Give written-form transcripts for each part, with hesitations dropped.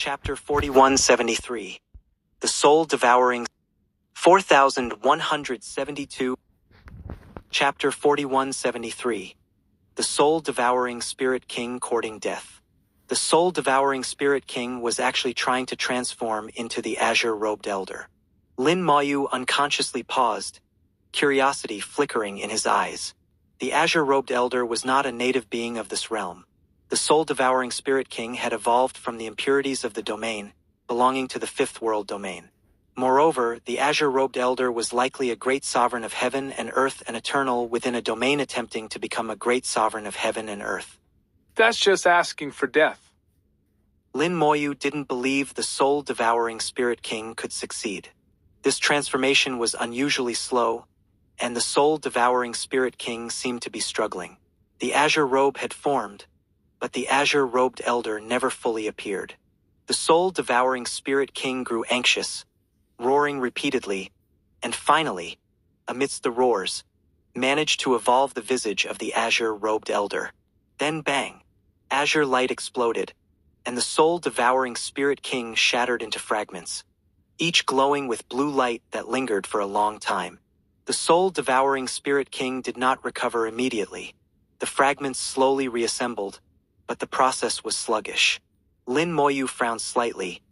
Chapter 4173. The Soul-Devouring 4172. Chapter 4173. The Soul-Devouring Spirit King Courting Death. The Soul-Devouring Spirit King was actually trying to transform into the azure-robed elder. Lin Moyu unconsciously paused, curiosity flickering in his eyes. The azure-robed elder was not a native being of this realm. The soul-devouring Spirit King had evolved from the impurities of the domain, belonging to the fifth world domain. Moreover, the azure-robed elder was likely a great sovereign of heaven and earth and eternal within a domain attempting to become a great sovereign of heaven and earth. That's just asking for death. Lin Moyu didn't believe the soul-devouring Spirit King could succeed. This transformation was unusually slow, and the soul-devouring Spirit King seemed to be struggling. The azure robe had formed, but the azure-robed elder never fully appeared. The soul-devouring Spirit King grew anxious, roaring repeatedly, and finally, amidst the roars, managed to evolve the visage of the azure-robed elder. Then bang! Azure light exploded, and the soul-devouring Spirit King shattered into fragments, each glowing with blue light that lingered for a long time. The soul-devouring Spirit King did not recover immediately. The fragments slowly reassembled, but the process was sluggish. Lin Moyu frowned slightly,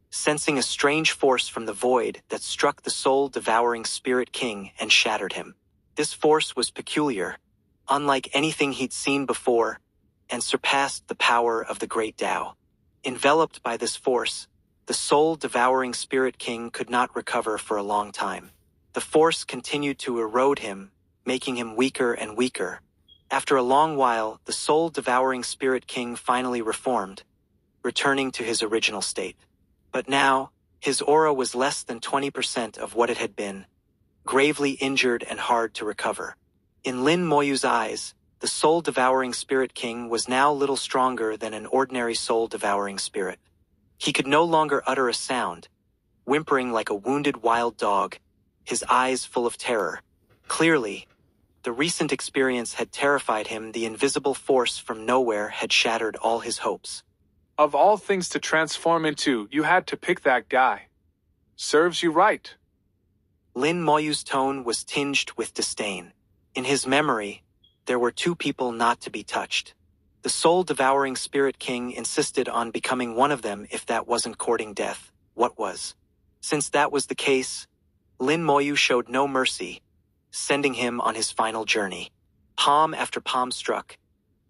sensing a strange force from the void that struck the soul-devouring Spirit King and shattered him. This force was peculiar, unlike anything he'd seen before, and surpassed the power of the Great Tao. Enveloped by this force, the soul-devouring Spirit King could not recover for a long time. The force continued to erode him, making him weaker and weaker. After a long while, the soul-devouring Spirit King finally reformed, returning to his original state. But now, his aura was less than 20% of what it had been, gravely injured and hard to recover. In Lin Moyu's eyes, the soul-devouring Spirit King was now little stronger than an ordinary soul-devouring spirit. He could no longer utter a sound, whimpering like a wounded wild dog, his eyes full of terror. Clearly, the recent experience had terrified him. The invisible force from nowhere had shattered all his hopes. Of all things to transform into, you had to pick that guy. Serves you right. Lin Moyu's tone was tinged with disdain. In his memory, there were two people not to be touched. The soul-devouring Spirit King insisted on becoming one of them if that wasn't courting death. What was? Since that was the case, Lin Moyu showed no mercy, sending him on his final journey. Palm after palm struck,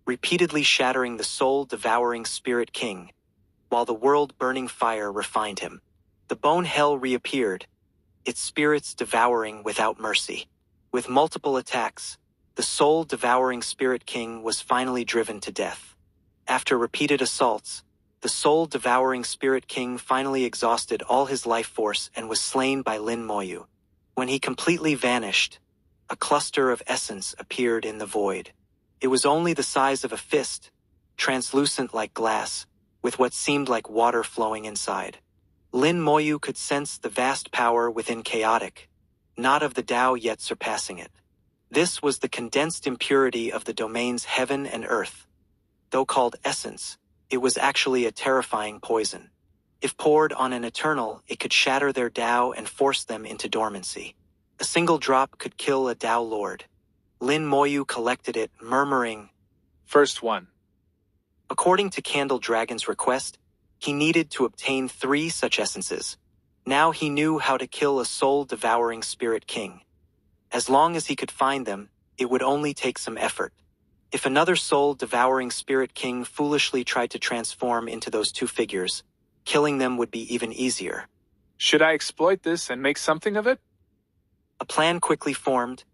repeatedly shattering the soul-devouring Spirit King, while the world-burning fire refined him. The bone hell reappeared, its spirits devouring without mercy. With multiple attacks, the soul-devouring Spirit King was finally driven to death. After repeated assaults, the soul-devouring Spirit King finally exhausted all his life force and was slain by Lin Moyu. When he completely vanished, a cluster of essence appeared in the void. It was only the size of a fist, translucent like glass, with what seemed like water flowing inside. Lin Moyu could sense the vast power within chaotic, not of the Tao yet surpassing it. This was the condensed impurity of the domains heaven and earth. Though called essence, it was actually a terrifying poison. If poured on an eternal, it could shatter their Tao and force them into dormancy. A single drop could kill a Tao Lord. Lin Moyu collected it, murmuring, First one. According to Candle Dragon's request, he needed to obtain 3 such essences. Now he knew how to kill a soul-devouring Spirit King. As long as he could find them, it would only take some effort. If another soul-devouring Spirit King foolishly tried to transform into those 2 figures, killing them would be even easier. Should I exploit this and make something of it? A plan quickly formed,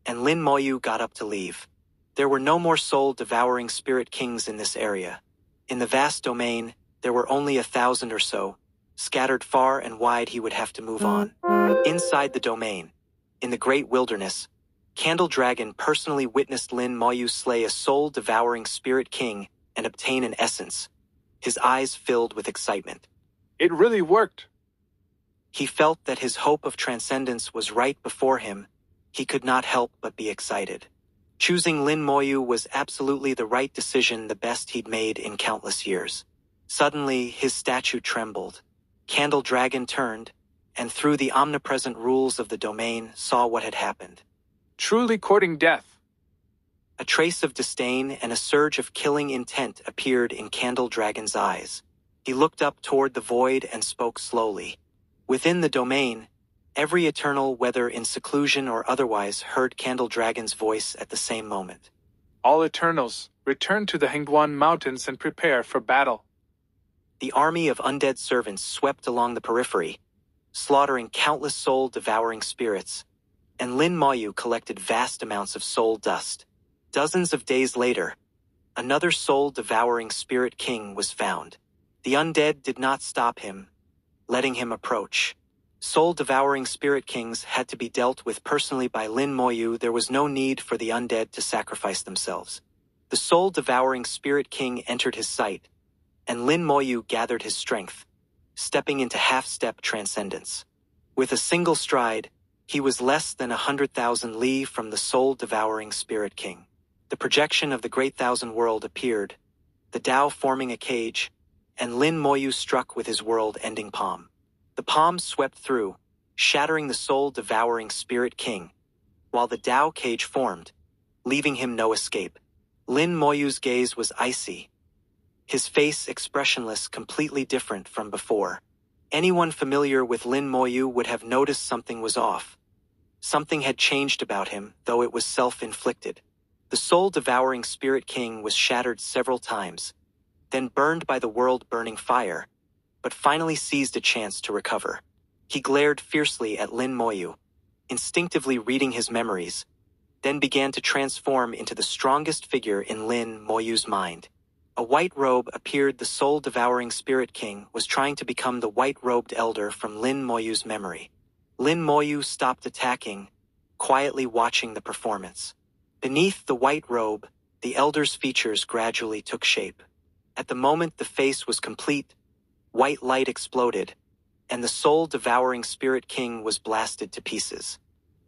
and Lin Moyu got up to leave. There were no more soul-devouring Spirit Kings in this area. In the vast domain, there were only 1,000 or so. Scattered far and wide, he would have to move on. Inside the domain, in the great wilderness, Candle Dragon personally witnessed Lin Moyu slay a soul-devouring Spirit King and obtain an essence, his eyes filled with excitement. It really worked. He felt that his hope of transcendence was right before him. He could not help but be excited. Choosing Lin Moyu was absolutely the right decision, the best he'd made in countless years. Suddenly, his statue trembled. Candle Dragon turned, and through the omnipresent rules of the domain saw what had happened. Truly courting death. A trace of disdain and a surge of killing intent appeared in Candle Dragon's eyes. He looked up toward the void and spoke slowly. Within the domain, every eternal, whether in seclusion or otherwise, heard Candle Dragon's voice at the same moment. All Eternals, return to the Hengguan Mountains and prepare for battle. The army of undead servants swept along the periphery, slaughtering countless soul-devouring spirits, and Lin Moyu collected vast amounts of soul dust. Dozens of days later, another soul-devouring spirit king was found. The undead did not stop him, letting him approach. Soul-devouring spirit kings had to be dealt with personally by Lin Moyu. There was no need for the undead to sacrifice themselves. The soul-devouring spirit king entered his sight, and Lin Moyu gathered his strength, stepping into half-step transcendence. With a single stride, he was less than 100,000 li from the soul-devouring spirit king. The projection of the Great Thousand World appeared, the Tao forming a cage, and Lin Moyu struck with his world-ending palm. The palm swept through, shattering the soul-devouring spirit king, while the Tao cage formed, leaving him no escape. Lin Moyu's gaze was icy, his face expressionless, completely different from before. Anyone familiar with Lin Moyu would have noticed something was off. Something had changed about him, though it was self-inflicted. The soul-devouring spirit king was shattered several times, then burned by the world-burning fire, but finally seized a chance to recover. He glared fiercely at Lin Moyu, instinctively reading his memories, then began to transform into the strongest figure in Lin Moyu's mind. A white robe appeared. The soul-devouring spirit king was trying to become the white-robed elder from Lin Moyu's memory. Lin Moyu stopped attacking, quietly watching the performance. Beneath the white robe, the elder's features gradually took shape. At the moment the face was complete, white light exploded, and the soul-devouring spirit king was blasted to pieces.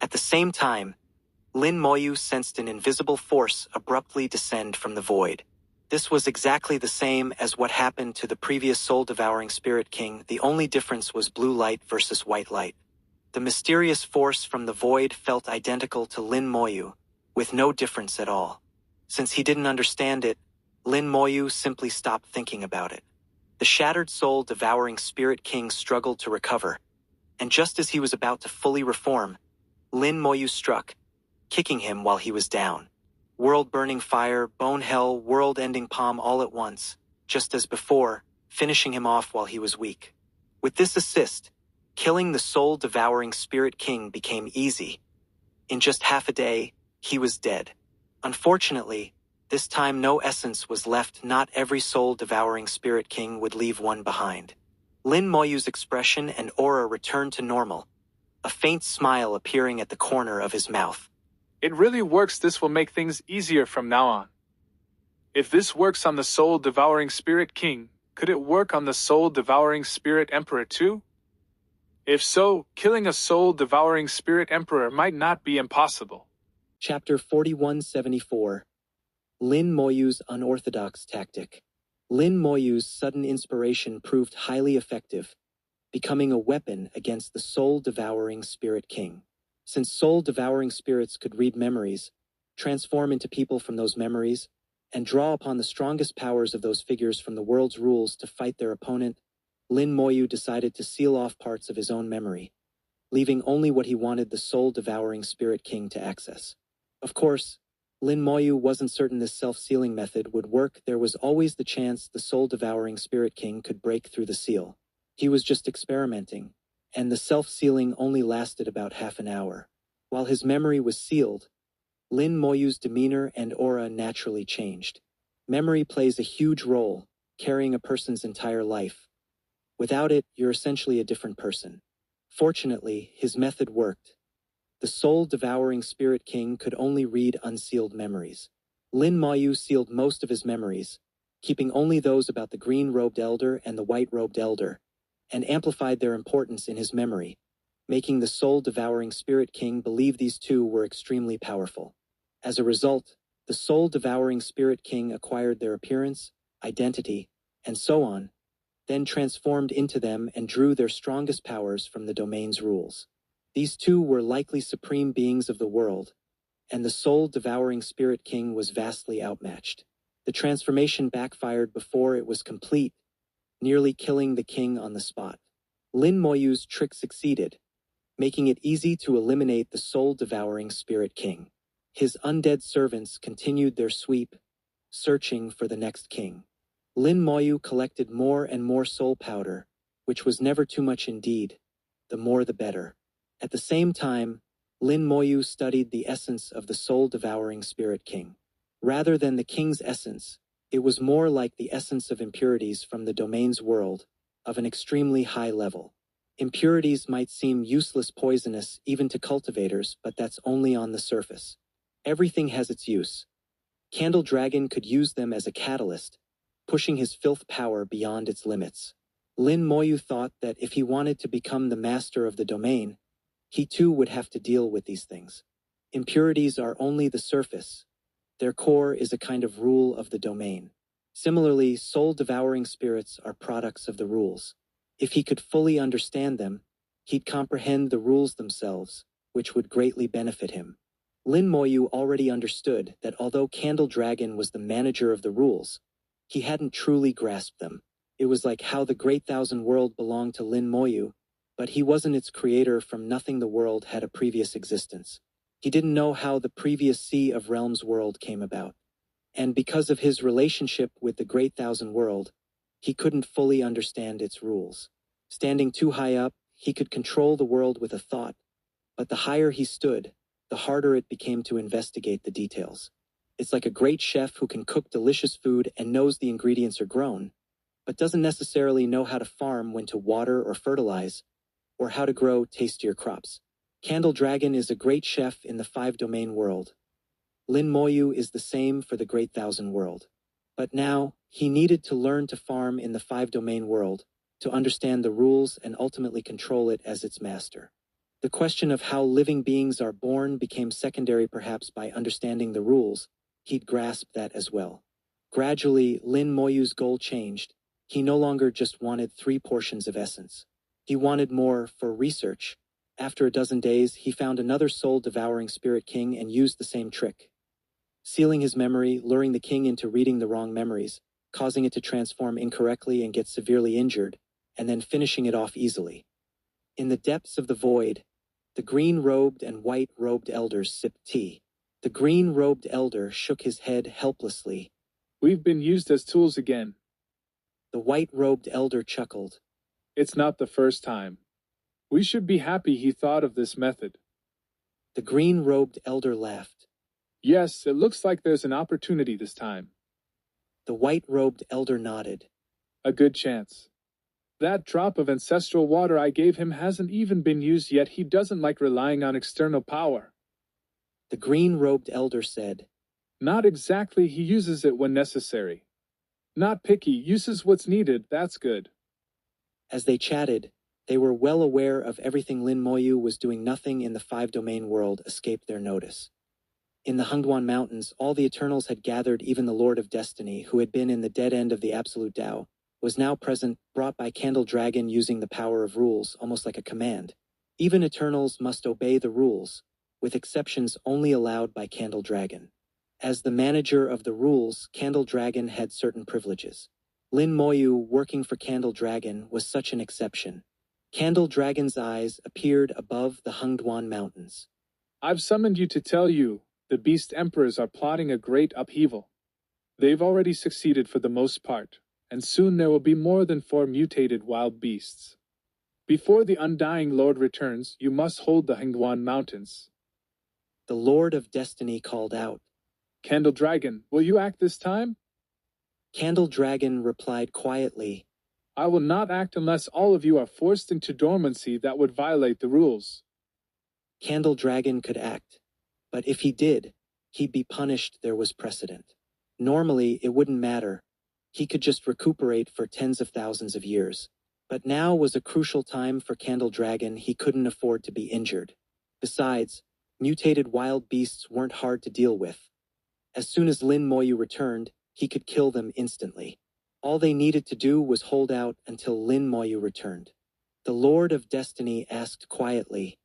At the same time, Lin Moyu sensed an invisible force abruptly descend from the void. This was exactly the same as what happened to the previous soul-devouring spirit king. The only difference was blue light versus white light. The mysterious force from the void felt identical to Lin Moyu, with no difference at all. Since he didn't understand it, Lin Moyu simply stopped thinking about it. The shattered soul-devouring spirit king struggled to recover, and just as he was about to fully reform, Lin Moyu struck, kicking him while he was down. World-burning fire, bone hell, world-ending palm all at once, just as before, finishing him off while he was weak. With this assist, killing the soul-devouring spirit king became easy. In just half a day, he was dead. Unfortunately, this time no essence was left. Not every soul-devouring spirit king would leave one behind. Lin Moyu's expression and aura returned to normal, a faint smile appearing at the corner of his mouth. It really works. This will make things easier from now on. If this works on the soul-devouring spirit king, could it work on the soul-devouring spirit emperor too? If so, killing a soul-devouring spirit emperor might not be impossible. Chapter 4174. Lin Moyu's unorthodox tactic. Lin Moyu's sudden inspiration proved highly effective, becoming a weapon against the soul-devouring spirit king. Since soul-devouring spirits could read memories, transform into people from those memories, and draw upon the strongest powers of those figures from the world's rules to fight their opponent, Lin Moyu decided to seal off parts of his own memory, leaving only what he wanted the soul-devouring spirit king to access. Of course, Lin Moyu wasn't certain this self-sealing method would work. There was always the chance the soul-devouring spirit king could break through the seal. He was just experimenting, and the self-sealing only lasted about half an hour. While his memory was sealed, Lin Moyu's demeanor and aura naturally changed. Memory plays a huge role, carrying a person's entire life. Without it, you're essentially a different person. Fortunately, his method worked. The soul-devouring spirit king could only read unsealed memories. Lin Moyu sealed most of his memories, keeping only those about the green-robed elder and the white-robed elder, and amplified their importance in his memory, making the soul-devouring spirit king believe these two were extremely powerful. As a result, the soul-devouring spirit king acquired their appearance, identity, and so on, then transformed into them and drew their strongest powers from the domain's rules. These two were likely supreme beings of the world, and the soul-devouring Spirit King was vastly outmatched. The transformation backfired before it was complete, nearly killing the king on the spot. Lin Moyu's trick succeeded, making it easy to eliminate the soul-devouring Spirit King. His undead servants continued their sweep, searching for the next king. Lin Moyu collected more and more soul powder, which was never too much indeed, the more the better. At the same time, Lin Moyu studied the essence of the soul-devouring Spirit King. Rather than the king's essence, it was more like the essence of impurities from the domain's world, of an extremely high level. Impurities might seem useless poisonous even to cultivators, but that's only on the surface. Everything has its use. Candle Dragon could use them as a catalyst, pushing his filth power beyond its limits. Lin Moyu thought that if he wanted to become the master of the domain, he too would have to deal with these things. Impurities are only the surface. Their core is a kind of rule of the domain. Similarly, soul-devouring spirits are products of the rules. If he could fully understand them, he'd comprehend the rules themselves, which would greatly benefit him. Lin Moyu already understood that although Candle Dragon was the manager of the rules, he hadn't truly grasped them. It was like how the Great Thousand World belonged to Lin Moyu, but he wasn't its creator. From nothing the world had a previous existence. He didn't know how the previous Sea of Realms world came about. And because of his relationship with the Great Thousand World, he couldn't fully understand its rules. Standing too high up, he could control the world with a thought, but the higher he stood, the harder it became to investigate the details. It's like a great chef who can cook delicious food and knows the ingredients are grown, but doesn't necessarily know how to farm, when to water or fertilize, or how to grow tastier crops. Candle Dragon is a great chef in the five-domain world. Lin Moyu is the same for the Great Thousand World. But now, he needed to learn to farm in the five-domain world, to understand the rules and ultimately control it as its master. The question of how living beings are born became secondary, perhaps by understanding the rules. He'd grasped that as well. Gradually, Lin Moyu's goal changed. He no longer just wanted 3 portions of essence. He wanted more for research. After a dozen days, he found another soul-devouring Spirit King and used the same trick. Sealing his memory, luring the king into reading the wrong memories, causing it to transform incorrectly and get severely injured, and then finishing it off easily. In the depths of the void, the green-robed and white-robed elders sipped tea. The green-robed elder shook his head helplessly. We've been used as tools again. The white-robed elder chuckled. It's not the first time. We should be happy he thought of this method. The green-robed elder laughed. Yes, it looks like there's an opportunity this time. The white-robed elder nodded. A good chance. That drop of ancestral water I gave him hasn't even been used yet. He doesn't like relying on external power. The green-robed elder said. Not exactly. He uses it when necessary. Not picky, uses what's needed. That's good. As they chatted, they were well aware of everything Lin Moyu was doing. Nothing in the five-domain world escaped their notice. In the Hengduan Mountains, all the Eternals had gathered. Even the Lord of Destiny, who had been in the dead end of the Absolute Tao, was now present, brought by Candle Dragon using the power of rules, almost like a command. Even Eternals must obey the rules, with exceptions only allowed by Candle Dragon. As the manager of the rules, Candle Dragon had certain privileges. Lin Moyu, working for Candle Dragon, was such an exception. Candle Dragon's eyes appeared above the Hengduan Mountains. I've summoned you to tell you, the Beast Emperors are plotting a great upheaval. They've already succeeded for the most part, and soon there will be more than 4 mutated wild beasts. Before the Undying Lord returns, you must hold the Hengduan Mountains. The Lord of Destiny called out. Candle Dragon, will you act this time? Candle Dragon replied quietly. I will not act unless all of you are forced into dormancy. That would violate the rules. Candle Dragon could act, but if he did, he'd be punished. There was precedent. Normally, it wouldn't matter. He could just recuperate for tens of thousands of years. But now was a crucial time for Candle Dragon. He couldn't afford to be injured. Besides, mutated wild beasts weren't hard to deal with. As soon as Lin Moyu returned, he could kill them instantly. All they needed to do was hold out until Lin Moyu returned. The Lord of Destiny asked quietly,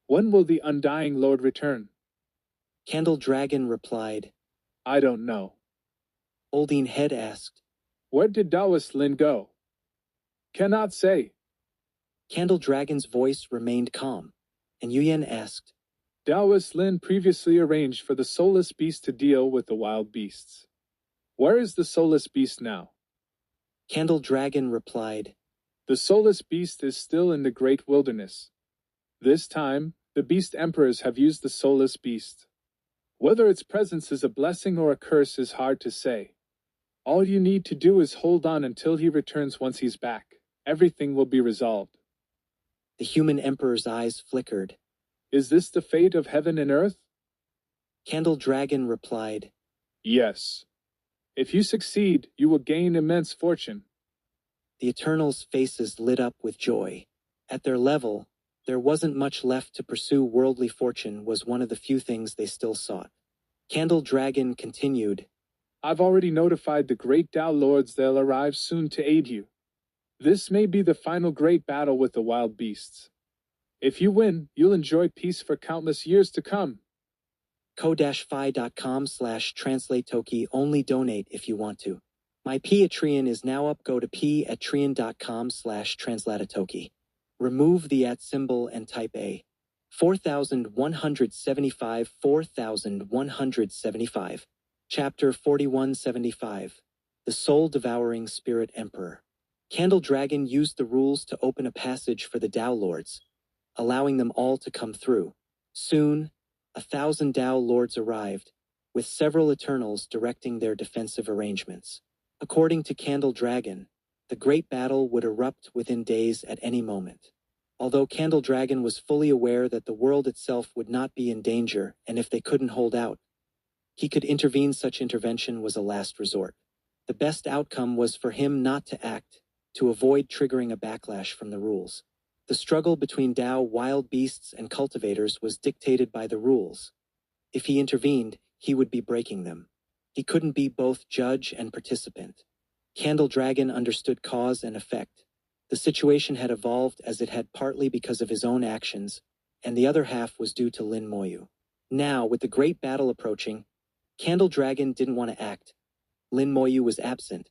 When will the Undying Lord return? Candle Dragon replied. I don't know. Oldine Head asked. Where did Taoist Lin go? Cannot say. Candle Dragon's voice remained calm, and Yuyen asked. Taoist Lin previously arranged for the soulless beast to deal with the wild beasts. Where is the soulless beast now? Candle Dragon replied. The soulless beast is still in the great wilderness. This time, the beast emperors have used the soulless beast. Whether its presence is a blessing or a curse is hard to say. All you need to do is hold on until he returns. Once he's back, everything will be resolved. The human emperor's eyes flickered. Is this the fate of heaven and earth? Candle Dragon replied. Yes. If you succeed, you will gain immense fortune. The Eternals' faces lit up with joy. At their level, there wasn't much left to pursue. Worldly fortune was one of the few things they still sought. Candle Dragon continued. I've already notified the great Tao Lords they'll arrive soon to aid you. This may be the final great battle with the wild beasts. If you win, you'll enjoy peace for countless years to come. ko-fi.com/translate-toki only donate if you want to. My Patreon is now up. Go to patreon.com/translatotoki. Remove the @ symbol and type A. 4175. Chapter 4175. The Soul-Devouring Spirit Emperor. Candle Dragon used the rules to open a passage for the Tao Lords, allowing them all to come through. Soon, 1,000 Tao Lords arrived, with several Eternals directing their defensive arrangements. According to Candle Dragon, the great battle would erupt within days at any moment. Although Candle Dragon was fully aware that the world itself would not be in danger, and if they couldn't hold out, he could intervene. Such intervention was a last resort. The best outcome was for him not to act, to avoid triggering a backlash from the rules. The struggle between Tao wild beasts and cultivators was dictated by the rules. If he intervened, he would be breaking them. He couldn't be both judge and participant. Candle Dragon understood cause and effect. The situation had evolved as it had partly because of his own actions, and the other half was due to Lin Moyu. Now, with the great battle approaching, Candle Dragon didn't want to act. Lin Moyu was absent,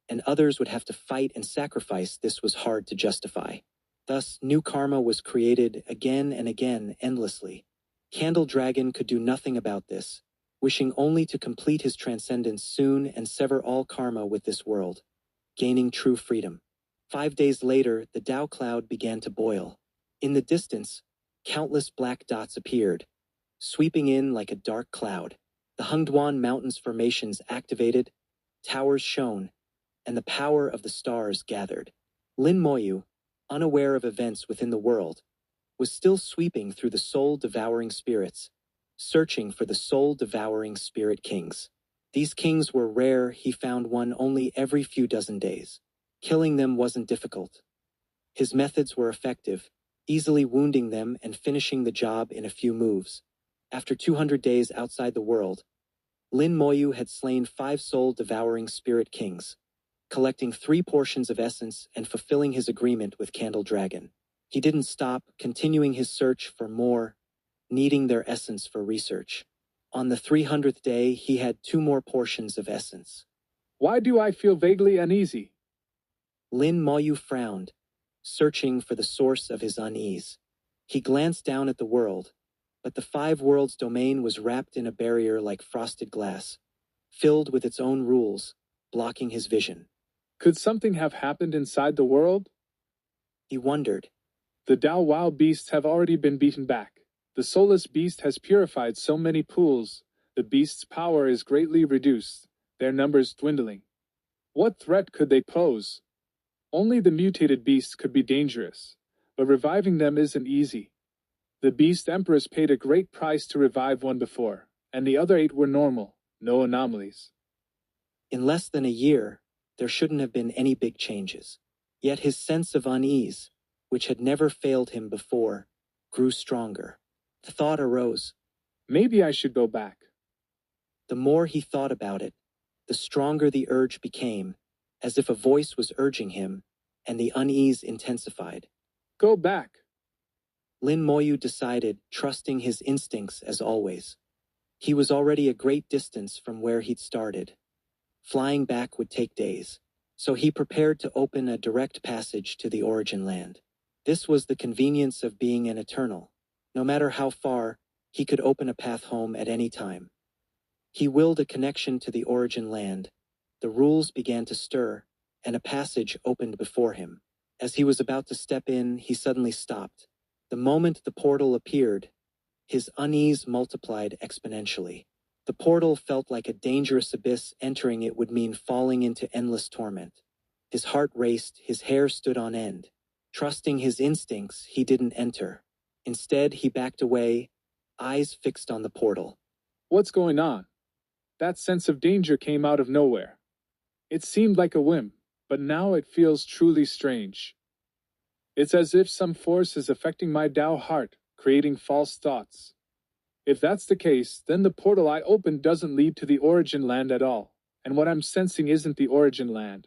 and others would have to fight and sacrifice. This was hard to justify. Thus, new karma was created again and again, endlessly. Candle Dragon could do nothing about this, wishing only to complete his transcendence soon and sever all karma with this world, gaining true freedom. 5 days later, the Tao cloud began to boil. In the distance, countless black dots appeared, sweeping in like a dark cloud. The Hungduan Mountains formations activated, towers shone, and the power of the stars gathered. Lin Moyu, unaware of events within the world, was still sweeping through the soul-devouring spirits, searching for the soul-devouring spirit kings. These kings were rare. He found one only every few dozen days. Killing them wasn't difficult. His methods were effective, easily wounding them and finishing the job in a few moves. After 200 days outside the world, Lin Moyu had slain 5 soul-devouring spirit kings, collecting 3 portions of essence and fulfilling his agreement with Candle Dragon. He didn't stop, continuing his search for more, needing their essence for research. On the 300th day, he had 2 more portions of essence. Why do I feel vaguely uneasy? Lin Moyu frowned, searching for the source of his unease. He glanced down at the world, but the 5 worlds domain was wrapped in a barrier like frosted glass, filled with its own rules, blocking his vision. Could something have happened inside the world? He wondered. The Tao wild beasts have already been beaten back. The soulless beast has purified so many pools. The beast's power is greatly reduced, their numbers dwindling. What threat could they pose? Only the mutated beasts could be dangerous, but reviving them isn't easy. The beast emperors paid a great price to revive one before, and the other 8 were normal, no anomalies. In less than a year, there shouldn't have been any big changes. Yet his sense of unease, which had never failed him before, grew stronger. The thought arose. Maybe I should go back. The more he thought about it, the stronger the urge became, as if a voice was urging him, and the unease intensified. Go back. Lin Moyu decided, trusting his instincts as always. He was already a great distance from where he'd started. Flying back would take days, so he prepared to open a direct passage to the origin land. This was the convenience of being an eternal. No matter how far, he could open a path home at any time. He willed a connection to the origin land. The rules began to stir, and a passage opened before him. As he was about to step in, he suddenly stopped. The moment the portal appeared, his unease multiplied exponentially. The portal felt like a dangerous abyss. Entering it would mean falling into endless torment. His heart raced, his hair stood on end. Trusting his instincts, he didn't enter. Instead, he backed away, eyes fixed on the portal. What's going on? That sense of danger came out of nowhere. It seemed like a whim, but now it feels truly strange. It's as if some force is affecting my Tao heart, creating false thoughts. If that's the case, then the portal I opened doesn't lead to the origin land at all, and what I'm sensing isn't the origin land.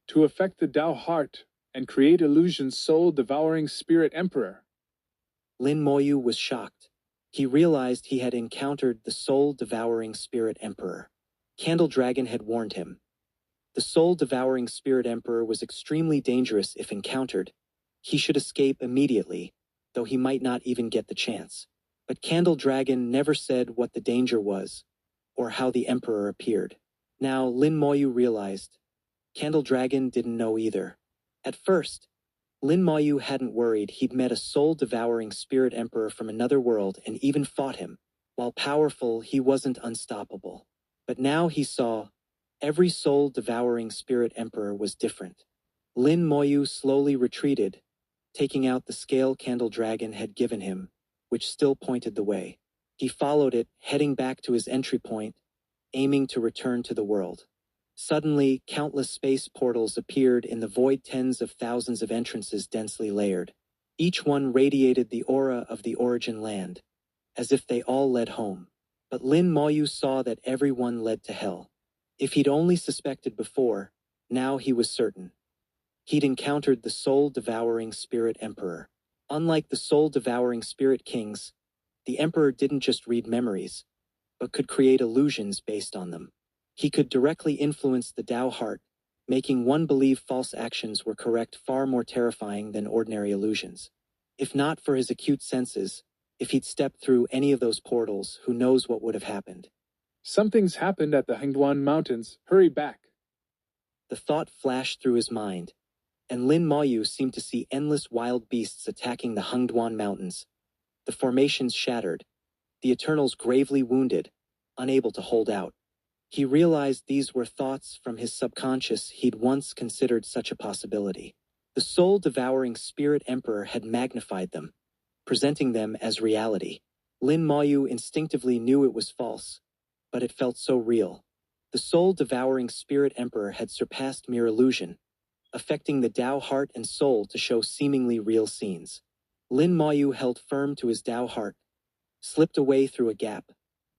To affect the Tao heart and create illusions, soul-devouring spirit emperor. Lin Moyu was shocked. He realized he had encountered the soul-devouring spirit emperor. Candle Dragon had warned him. The soul-devouring spirit emperor was extremely dangerous if encountered. He should escape immediately, though he might not even get the chance. But Candle Dragon never said what the danger was, or how the emperor appeared. Now Lin Moyu realized. Candle Dragon didn't know either. At first, Lin Moyu hadn't worried. He'd met a soul-devouring spirit emperor from another world and even fought him. While powerful, he wasn't unstoppable. But now he saw every soul-devouring spirit emperor was different. Lin Moyu slowly retreated, taking out the scale Candle Dragon had given him, which still pointed the way. He followed it, heading back to his entry point, aiming to return to the world. Suddenly, countless space portals appeared in the void, tens of thousands of entrances densely layered. Each one radiated the aura of the origin land, as if they all led home. But Lin Moyu saw that every one led to hell. If he'd only suspected before, now he was certain. He'd encountered the soul-devouring spirit emperor. Unlike the soul-devouring spirit kings, the emperor didn't just read memories, but could create illusions based on them. He could directly influence the Tao heart, making one believe false actions were correct, far more terrifying than ordinary illusions. If not for his acute senses, if he'd stepped through any of those portals, who knows what would have happened. Something's happened at the Hengduan Mountains. Hurry back. The thought flashed through his mind, and Lin Moyu seemed to see endless wild beasts attacking the Hengduan Mountains. The formations shattered, the Eternals gravely wounded, unable to hold out. He realized these were thoughts from his subconscious. He'd once considered such a possibility. The soul-devouring spirit emperor had magnified them, presenting them as reality. Lin Moyu instinctively knew it was false, but it felt so real. The soul-devouring spirit emperor had surpassed mere illusion, affecting the Tao heart and soul to show seemingly real scenes. Lin Moyu held firm to his Tao heart, slipped away through a gap,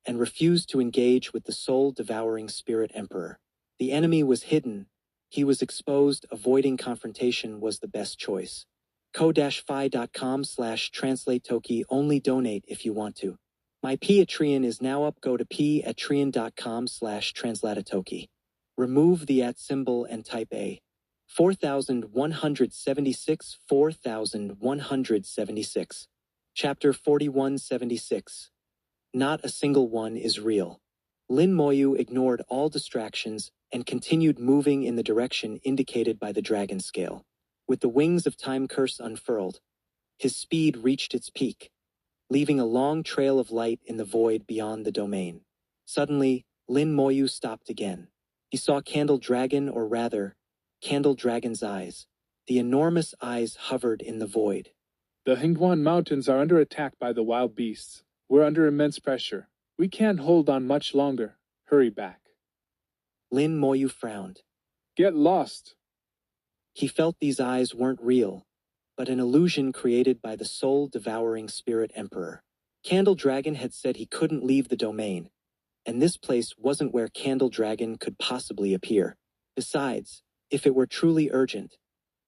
and refused to engage with the soul-devouring spirit emperor. The enemy was hidden. He was exposed. Avoiding confrontation was the best choice. ko-fi.com/translate-toki. Only donate if you want to. My Patreon is now up. Go to patreon.com/translate-toki. Remove the @ symbol and type A. 4176. 4176. Chapter 4176. Not a single one is real. Lin Moyu ignored all distractions and continued moving in the direction indicated by the dragon scale. With the wings of time curse unfurled, his speed reached its peak, leaving a long trail of light in the void beyond the domain. Suddenly, Lin Moyu stopped again. He saw Candle Dragon, or rather, Candle Dragon's eyes. The enormous eyes hovered in the void. The Hengduan Mountains are under attack by the wild beasts. We're under immense pressure. We can't hold on much longer. Hurry back. Lin Moyu frowned. Get lost. He felt these eyes weren't real, but an illusion created by the soul-devouring spirit emperor. Candle Dragon had said he couldn't leave the domain, and this place wasn't where Candle Dragon could possibly appear. Besides, if it were truly urgent,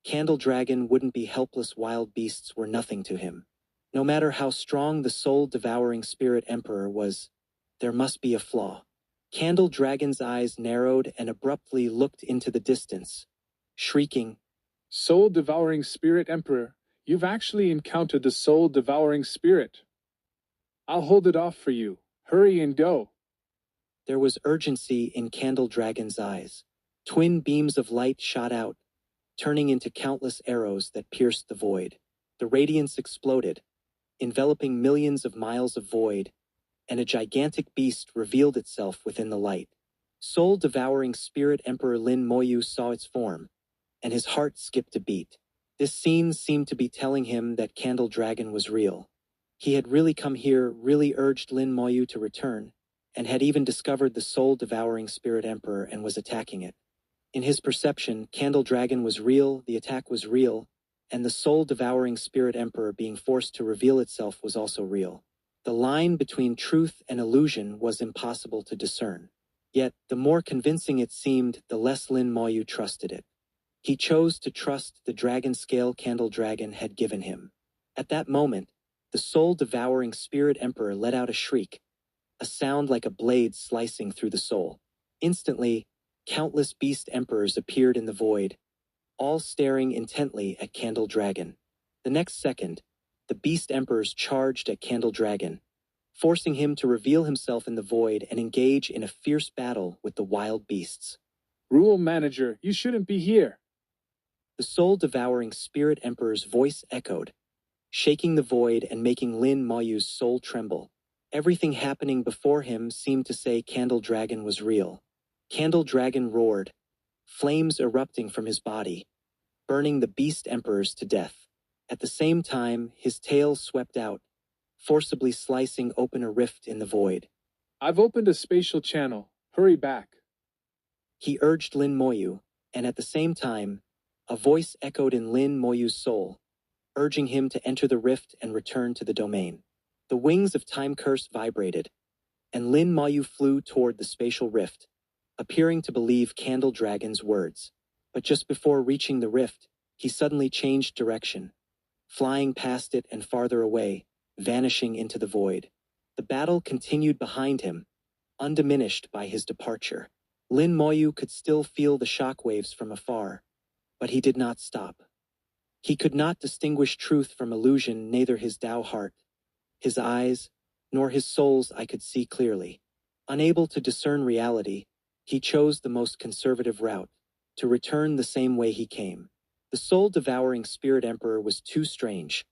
Candle Dragon wouldn't be helpless wild beasts were nothing to him. No matter how strong the soul-devouring spirit emperor was, there must be a flaw. Candle Dragon's eyes narrowed and abruptly looked into the distance, shrieking, Soul-devouring spirit emperor, you've actually encountered the soul-devouring spirit. I'll hold it off for you. Hurry and go. There was urgency in Candle Dragon's eyes. Twin beams of light shot out, turning into countless arrows that pierced the void. The radiance exploded, enveloping millions of miles of void, and a gigantic beast revealed itself within the light. Soul-devouring spirit Emperor Lin Moyu saw its form, and his heart skipped a beat. This scene seemed to be telling him that Candle Dragon was real. He had really come here, really urged Lin Moyu to return, and had even discovered the soul-devouring spirit emperor and was attacking it. In his perception, Candle Dragon was real, the attack was real, and the soul-devouring spirit emperor being forced to reveal itself was also real. The line between truth and illusion was impossible to discern. Yet, the more convincing it seemed, the less Lin Moyu trusted it. He chose to trust the dragon scale Candle Dragon had given him. At that moment, the soul-devouring spirit emperor let out a shriek, a sound like a blade slicing through the soul. Instantly, countless beast emperors appeared in the void, all staring intently at Candle Dragon. The next second, the beast emperors charged at Candle Dragon, forcing him to reveal himself in the void and engage in a fierce battle with the wild beasts. Rule manager, you shouldn't be here. The soul-devouring spirit emperor's voice echoed, shaking the void and making Lin Moyu's soul tremble. Everything happening before him seemed to say Candle Dragon was real. Candle Dragon roared, flames erupting from his body, burning the beast emperors to death. At the same time, his tail swept out, forcibly slicing open a rift in the void. I've opened a spatial channel. Hurry back. He urged Lin Moyu, and at the same time, a voice echoed in Lin Moyu's soul, urging him to enter the rift and return to the domain. The wings of Time Curse vibrated, and Lin Moyu flew toward the spatial rift, appearing to believe Candle Dragon's words. But just before reaching the rift, he suddenly changed direction, flying past it and farther away, vanishing into the void. The battle continued behind him, undiminished by his departure. Lin Moyu could still feel the shockwaves from afar, but he did not stop. He could not distinguish truth from illusion, neither his Tao heart, his eyes, nor his soul's eye could see clearly. Unable to discern reality, he chose the most conservative route, to return the same way he came. The soul-devouring spirit emperor was too strange.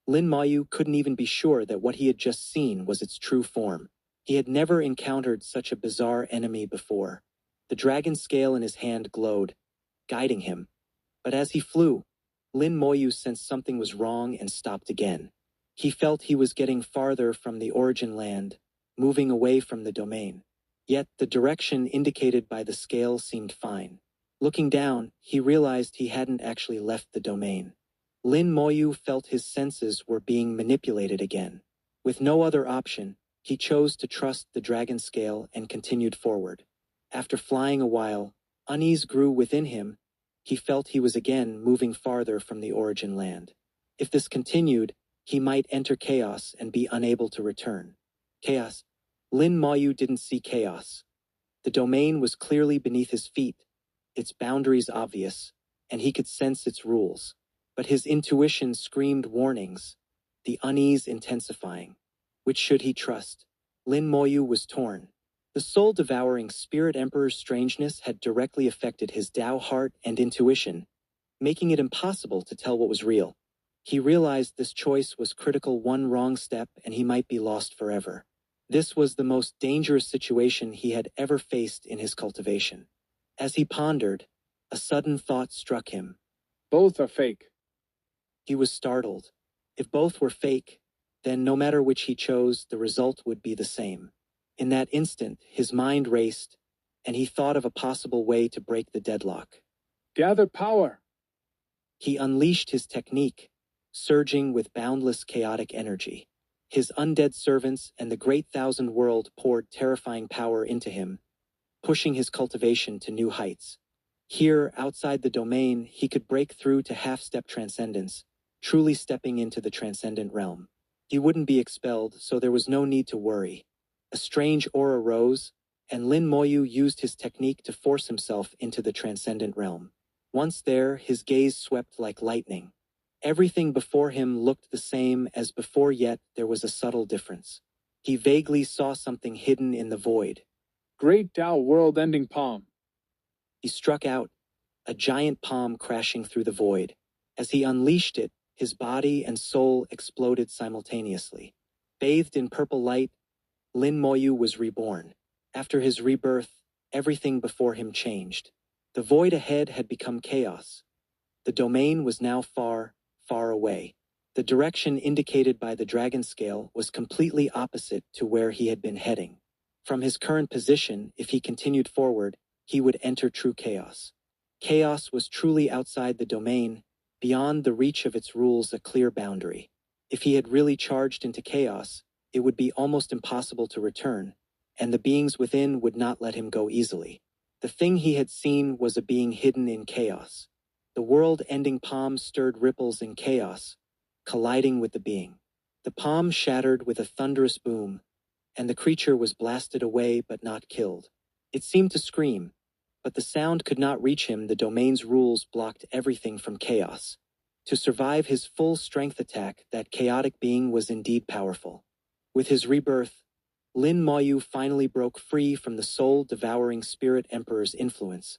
Lin Moyu couldn't even be sure that what he had just seen was its true form. He had never encountered such a bizarre enemy before. The dragon scale in his hand glowed, guiding him. But as he flew, Lin Moyu sensed something was wrong and stopped again. He felt he was getting farther from the origin land, moving away from the domain. Yet the direction indicated by the scale seemed fine. Looking down, he realized he hadn't actually left the domain. Lin Moyu felt his senses were being manipulated again. With no other option, he chose to trust the dragon scale and continued forward. After flying a while, unease grew within him. He felt he was again moving farther from the origin land. If this continued, he might enter chaos and be unable to return. Chaos. Lin Moyu didn't see chaos. The domain was clearly beneath his feet, its boundaries obvious, and he could sense its rules. But his intuition screamed warnings, the unease intensifying. Which should he trust? Lin Moyu was torn. The soul-devouring spirit emperor's strangeness had directly affected his Tao heart and intuition, making it impossible to tell what was real. He realized this choice was critical. One wrong step and he might be lost forever. This was the most dangerous situation he had ever faced in his cultivation. As he pondered, a sudden thought struck him. Both are fake. He was startled. If both were fake, then no matter which he chose, the result would be the same. In that instant, his mind raced, and he thought of a possible way to break the deadlock. Gather power. He unleashed his technique, surging with boundless chaotic energy. His undead servants and the great thousand world poured terrifying power into him, pushing his cultivation to new heights. Here, outside the domain, he could break through to half-step transcendence, truly stepping into the transcendent realm. He wouldn't be expelled, so there was no need to worry. A strange aura rose, and Lin Moyu used his technique to force himself into the transcendent realm. Once there, his gaze swept like lightning. Everything before him looked the same as before, yet there was a subtle difference. He vaguely saw something hidden in the void. Great Tao world-ending palm. He struck out, a giant palm crashing through the void. As he unleashed it, his body and soul exploded simultaneously. Bathed in purple light, Lin Moyu was reborn. After his rebirth, everything before him changed. The void ahead had become chaos. The domain was now far, far away. The direction indicated by the dragon scale was completely opposite to where he had been heading. From his current position, if he continued forward, he would enter true chaos. Chaos was truly outside the domain, beyond the reach of its rules, a clear boundary. If he had really charged into chaos, it would be almost impossible to return, and the beings within would not let him go easily. The thing he had seen was a being hidden in chaos. The world-ending palm stirred ripples in chaos, colliding with the being. The palm shattered with a thunderous boom, and the creature was blasted away but not killed. It seemed to scream, but the sound could not reach him. The domain's rules blocked everything from chaos. To survive his full strength attack, that chaotic being was indeed powerful. With his rebirth, Lin Moyu finally broke free from the soul-devouring spirit emperor's influence,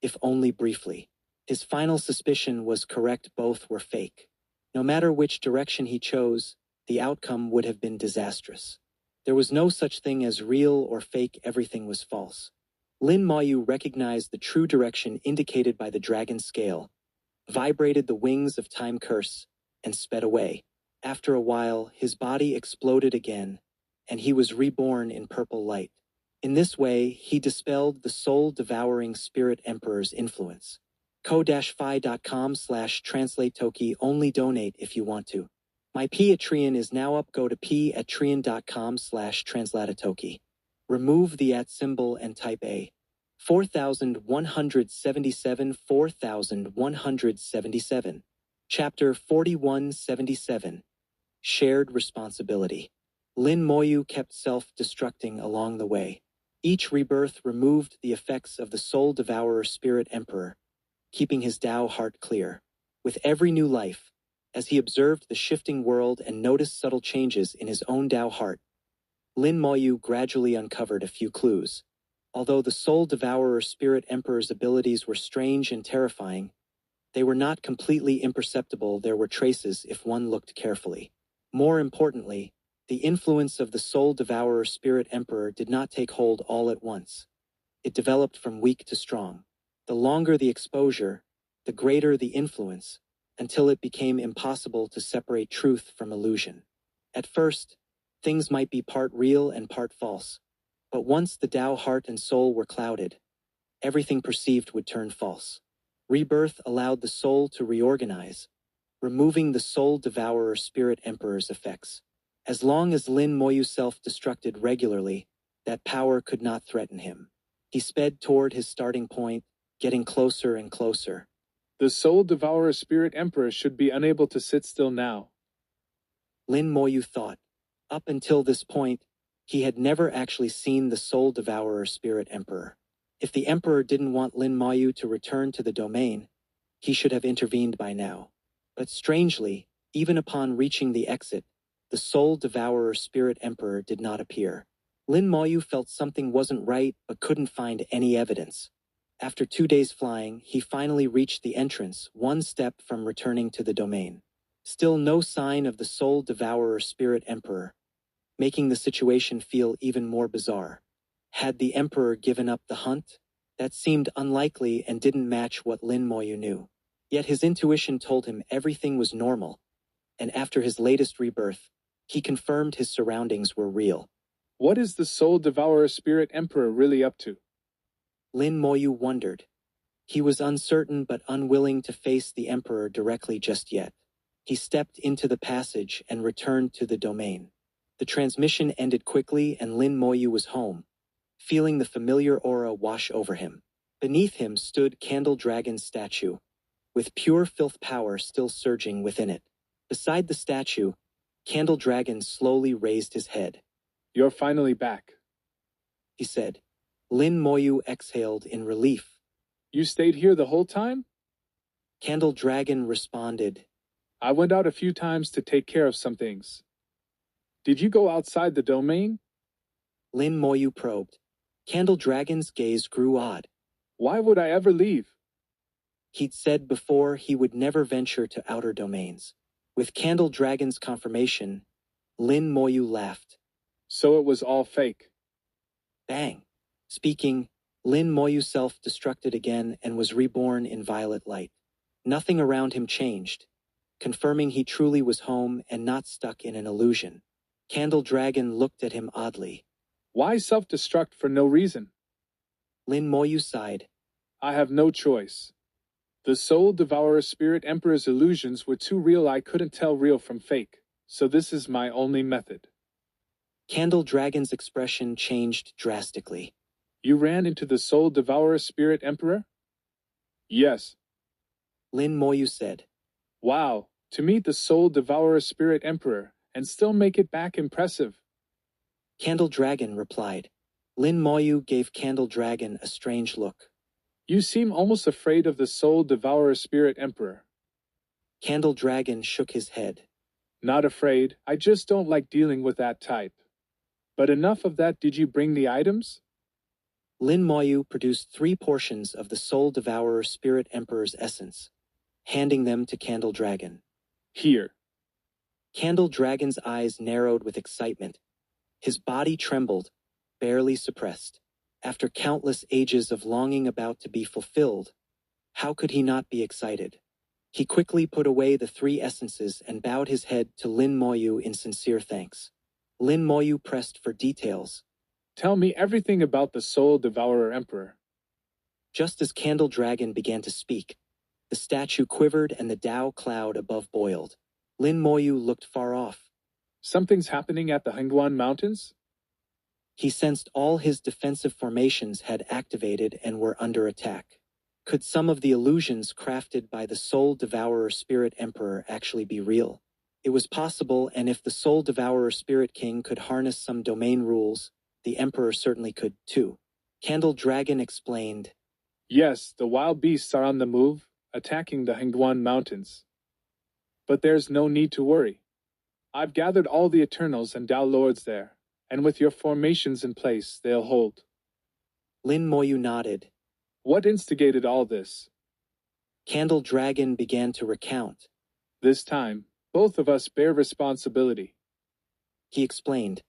if only briefly. His final suspicion was correct, both were fake. No matter which direction he chose, the outcome would have been disastrous. There was no such thing as real or fake, everything was false. Lin Moyu recognized the true direction indicated by the dragon scale, vibrated the wings of time curse, and sped away. After a while, his body exploded again, and he was reborn in purple light. In this way, he dispelled the soul-devouring spirit emperor's influence. ko-fi.com/translate-toki, only donate if you want to. My Patreon is now up. Go to patreon.com/translate-toki. Remove the @ symbol and type A. 4177. Chapter 4177. Shared Responsibility. Lin Moyu kept self-destructing along the way. Each rebirth removed the effects of the soul-devourer spirit emperor, keeping his Tao heart clear. With every new life, as he observed the shifting world and noticed subtle changes in his own Tao heart, Lin Moyu gradually uncovered a few clues. Although the soul-devourer spirit emperor's abilities were strange and terrifying, they were not completely imperceptible. There were traces if one looked carefully. More importantly, the influence of the soul-devourer spirit emperor did not take hold all at once. It developed from weak to strong. The longer the exposure, the greater the influence, until it became impossible to separate truth from illusion. At first, things might be part real and part false, but once the Tao heart and soul were clouded, everything perceived would turn false. Rebirth allowed the soul to reorganize, removing the soul-devourer spirit emperor's effects. As long as Lin Moyu self-destructed regularly, that power could not threaten him. He sped toward his starting point, getting closer and closer. The soul-devourer spirit emperor should be unable to sit still now. Lin Moyu thought. Up until this point, he had never actually seen the soul-devourer spirit emperor. If the emperor didn't want Lin Moyu to return to the domain, he should have intervened by now. But strangely, even upon reaching the exit, the soul-devourer spirit emperor did not appear. Lin Moyu felt something wasn't right but couldn't find any evidence. After 2 days flying, he finally reached the entrance, one step from returning to the domain. Still no sign of the soul-devourer spirit emperor, making the situation feel even more bizarre. Had the emperor given up the hunt? That seemed unlikely and didn't match what Lin Moyu knew. Yet his intuition told him everything was normal, and after his latest rebirth, he confirmed his surroundings were real. What is the soul-devourer spirit emperor really up to? Lin Moyu wondered. He was uncertain but unwilling to face the emperor directly just yet. He stepped into the passage and returned to the domain. The transmission ended quickly and Lin Moyu was home, feeling the familiar aura wash over him. Beneath him stood Candle Dragon's statue, with pure filth power still surging within it. Beside the statue, Candle Dragon slowly raised his head. "You're finally back," he said. Lin Moyu exhaled in relief. "You stayed here the whole time?" Candle Dragon responded. "I went out a few times to take care of some things." "Did you go outside the domain?" Lin Moyu probed. Candle Dragon's gaze grew odd. "Why would I ever leave?" He'd said before he would never venture to outer domains. With Candle Dragon's confirmation, Lin Moyu laughed. "So it was all fake." Bang! Speaking, Lin Moyu self-destructed again and was reborn in violet light. Nothing around him changed, confirming he truly was home and not stuck in an illusion. Candle Dragon looked at him oddly. "Why self-destruct for no reason?" Lin Moyu sighed. "I have no choice. The Soul Devourer Spirit Emperor's illusions were too real, I couldn't tell real from fake, so this is my only method." Candle Dragon's expression changed drastically. "You ran into the Soul Devourer Spirit Emperor?" "Yes." Lin Moyu said. "Wow, to meet the Soul Devourer Spirit Emperor, and still make it back impressive." Candle Dragon replied. Lin Moyu gave Candle Dragon a strange look. "You seem almost afraid of the Soul Devourer Spirit Emperor." Candle Dragon shook his head. "Not afraid, I just don't like dealing with that type. But enough of that, did you bring the items?" Lin Moyu produced 3 portions of the Soul Devourer Spirit Emperor's essence, handing them to Candle Dragon. "Here." Candle Dragon's eyes narrowed with excitement. His body trembled, barely suppressed. After countless ages of longing about to be fulfilled, how could he not be excited? He quickly put away the 3 essences and bowed his head to Lin Moyu in sincere thanks. Lin Moyu pressed for details. "Tell me everything about the Soul Devourer Emperor." Just as Candle Dragon began to speak, the statue quivered and the Tao cloud above boiled. Lin Moyu looked far off. "Something's happening at the Hengguan Mountains?" He sensed all his defensive formations had activated and were under attack. Could some of the illusions crafted by the Soul Devourer Spirit Emperor actually be real? It was possible, and if the Soul Devourer Spirit King could harness some domain rules, the Emperor certainly could too. Candle Dragon explained. "Yes, the wild beasts are on the move, attacking the Hengguan Mountains. But there's no need to worry. I've gathered all the Eternals and Tao Lords there, and with your formations in place, they'll hold." Lin Moyu nodded. "What instigated all this?" Candle Dragon began to recount. "This time, both of us bear responsibility." He explained.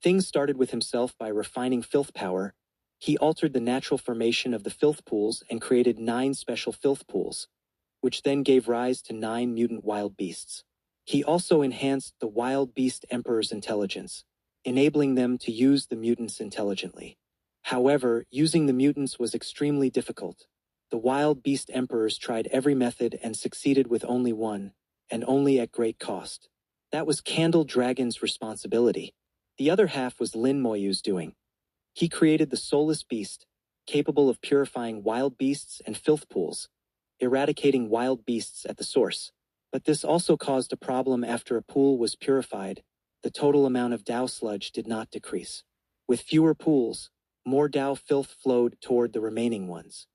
Things started with himself by refining filth power. He altered the natural formation of the filth pools and created 9 special filth pools, which then gave rise to 9 mutant wild beasts. He also enhanced the Wild Beast Emperor's intelligence, enabling them to use the mutants intelligently. However, using the mutants was extremely difficult. The Wild Beast Emperors tried every method and succeeded with only one, and only at great cost. That was Candle Dragon's responsibility. The other half was Lin Moyu's doing. He created the Soulless Beast, capable of purifying wild beasts and filth pools, eradicating wild beasts at the source. But this also caused a problem. After a pool was purified, the total amount of Tao sludge did not decrease. With fewer pools, more Tao filth flowed toward the remaining ones.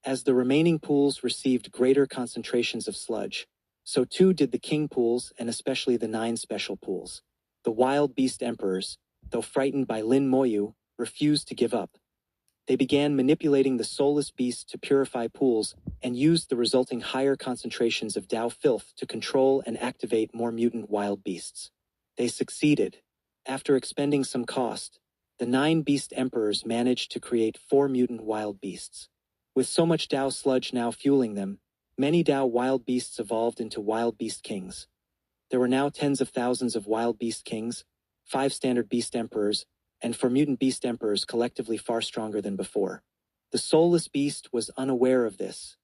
As the remaining pools received greater concentrations of sludge, so too did the king pools and especially the 9 special pools. The Wild Beast Emperors, though frightened by Lin Moyu, refused to give up. They began manipulating the soulless beast to purify pools and used the resulting higher concentrations of Tao filth to control and activate more mutant wild beasts. They succeeded. After expending some cost, the 9 beast emperors managed to create 4 mutant wild beasts. With so much Tao sludge now fueling them, many Tao wild beasts evolved into wild beast kings. There were now tens of thousands of wild beast kings, 5 standard beast emperors, and 4 mutant beast emperors collectively far stronger than before. The soulless beast was unaware of this.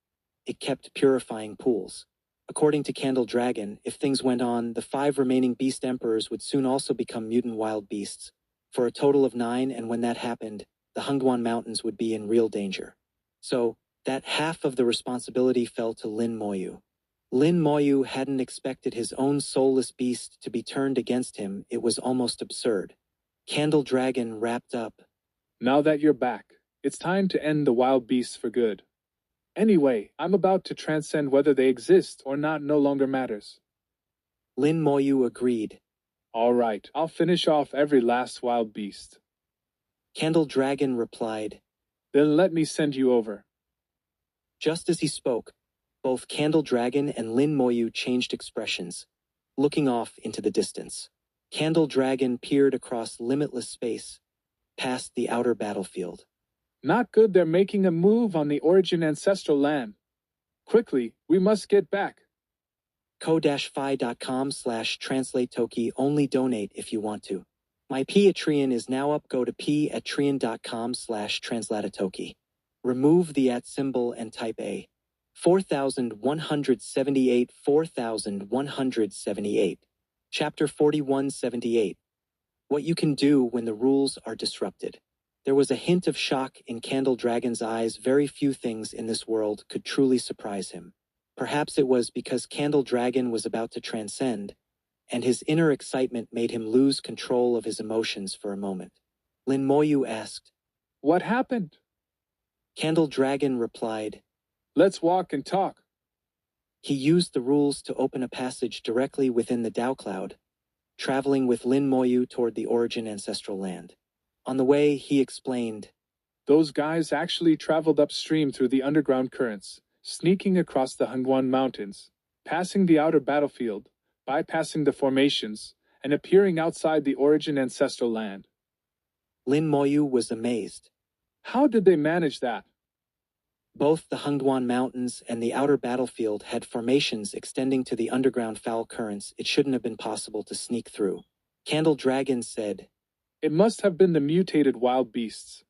It kept purifying pools. According to Candle Dragon, if things went on, the 5 remaining beast emperors would soon also become mutant wild beasts, for a total of 9, and when that happened, the Hengguan Mountains would be in real danger. So, that half of the responsibility fell to Lin Moyu. Lin Moyu hadn't expected his own soulless beast to be turned against him. It was almost absurd. Candle Dragon wrapped up. Now that you're back, it's time to end the wild beasts for good. Anyway, I'm about to transcend. Whether they exist or not no longer matters. Lin Moyu agreed. All right, I'll finish off every last wild beast. Candle Dragon replied. Then let me send you over. Just as he spoke, both Candle Dragon and Lin Moyu changed expressions, looking off into the distance. Candle Dragon peered across limitless space, past the outer battlefield. Not good, they're making a move on the origin ancestral land. Quickly, we must get back. ko-fi.com/translate-toki only donate if you want to. My Patreon is now up. Go to patreon.com/translate-toki. Remove the @ symbol and type A. 4178 4178. Chapter 4178. What you can do when the rules are disrupted. There was a hint of shock in Candle Dragon's eyes. Very few things in this world could truly surprise him. Perhaps it was because Candle Dragon was about to transcend, and his inner excitement made him lose control of his emotions for a moment. Lin Moyu asked, What happened? Candle Dragon replied, Let's walk and talk. He used the rules to open a passage directly within the Tao Cloud, traveling with Lin Moyu toward the origin ancestral land. On the way, he explained, Those guys actually traveled upstream through the underground currents, sneaking across the Hungwan Mountains, passing the outer battlefield, bypassing the formations, and appearing outside the origin ancestral land. Lin Moyu was amazed. How did they manage that? Both the Hungwan Mountains and the outer battlefield had formations extending to the underground foul currents. It shouldn't have been possible to sneak through. Candle Dragon said, It must have been the mutated wild beasts.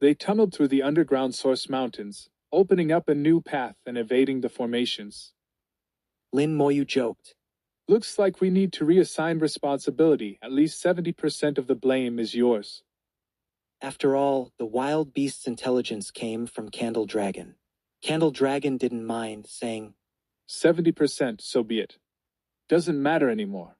They tunneled through the underground source mountains, opening up a new path and evading the formations. Lin Moyu joked. Looks like we need to reassign responsibility. At least 70% of the blame is yours. After all, the wild beast's intelligence came from Candle Dragon. Candle Dragon didn't mind, saying, 70%, so be it. Doesn't matter anymore.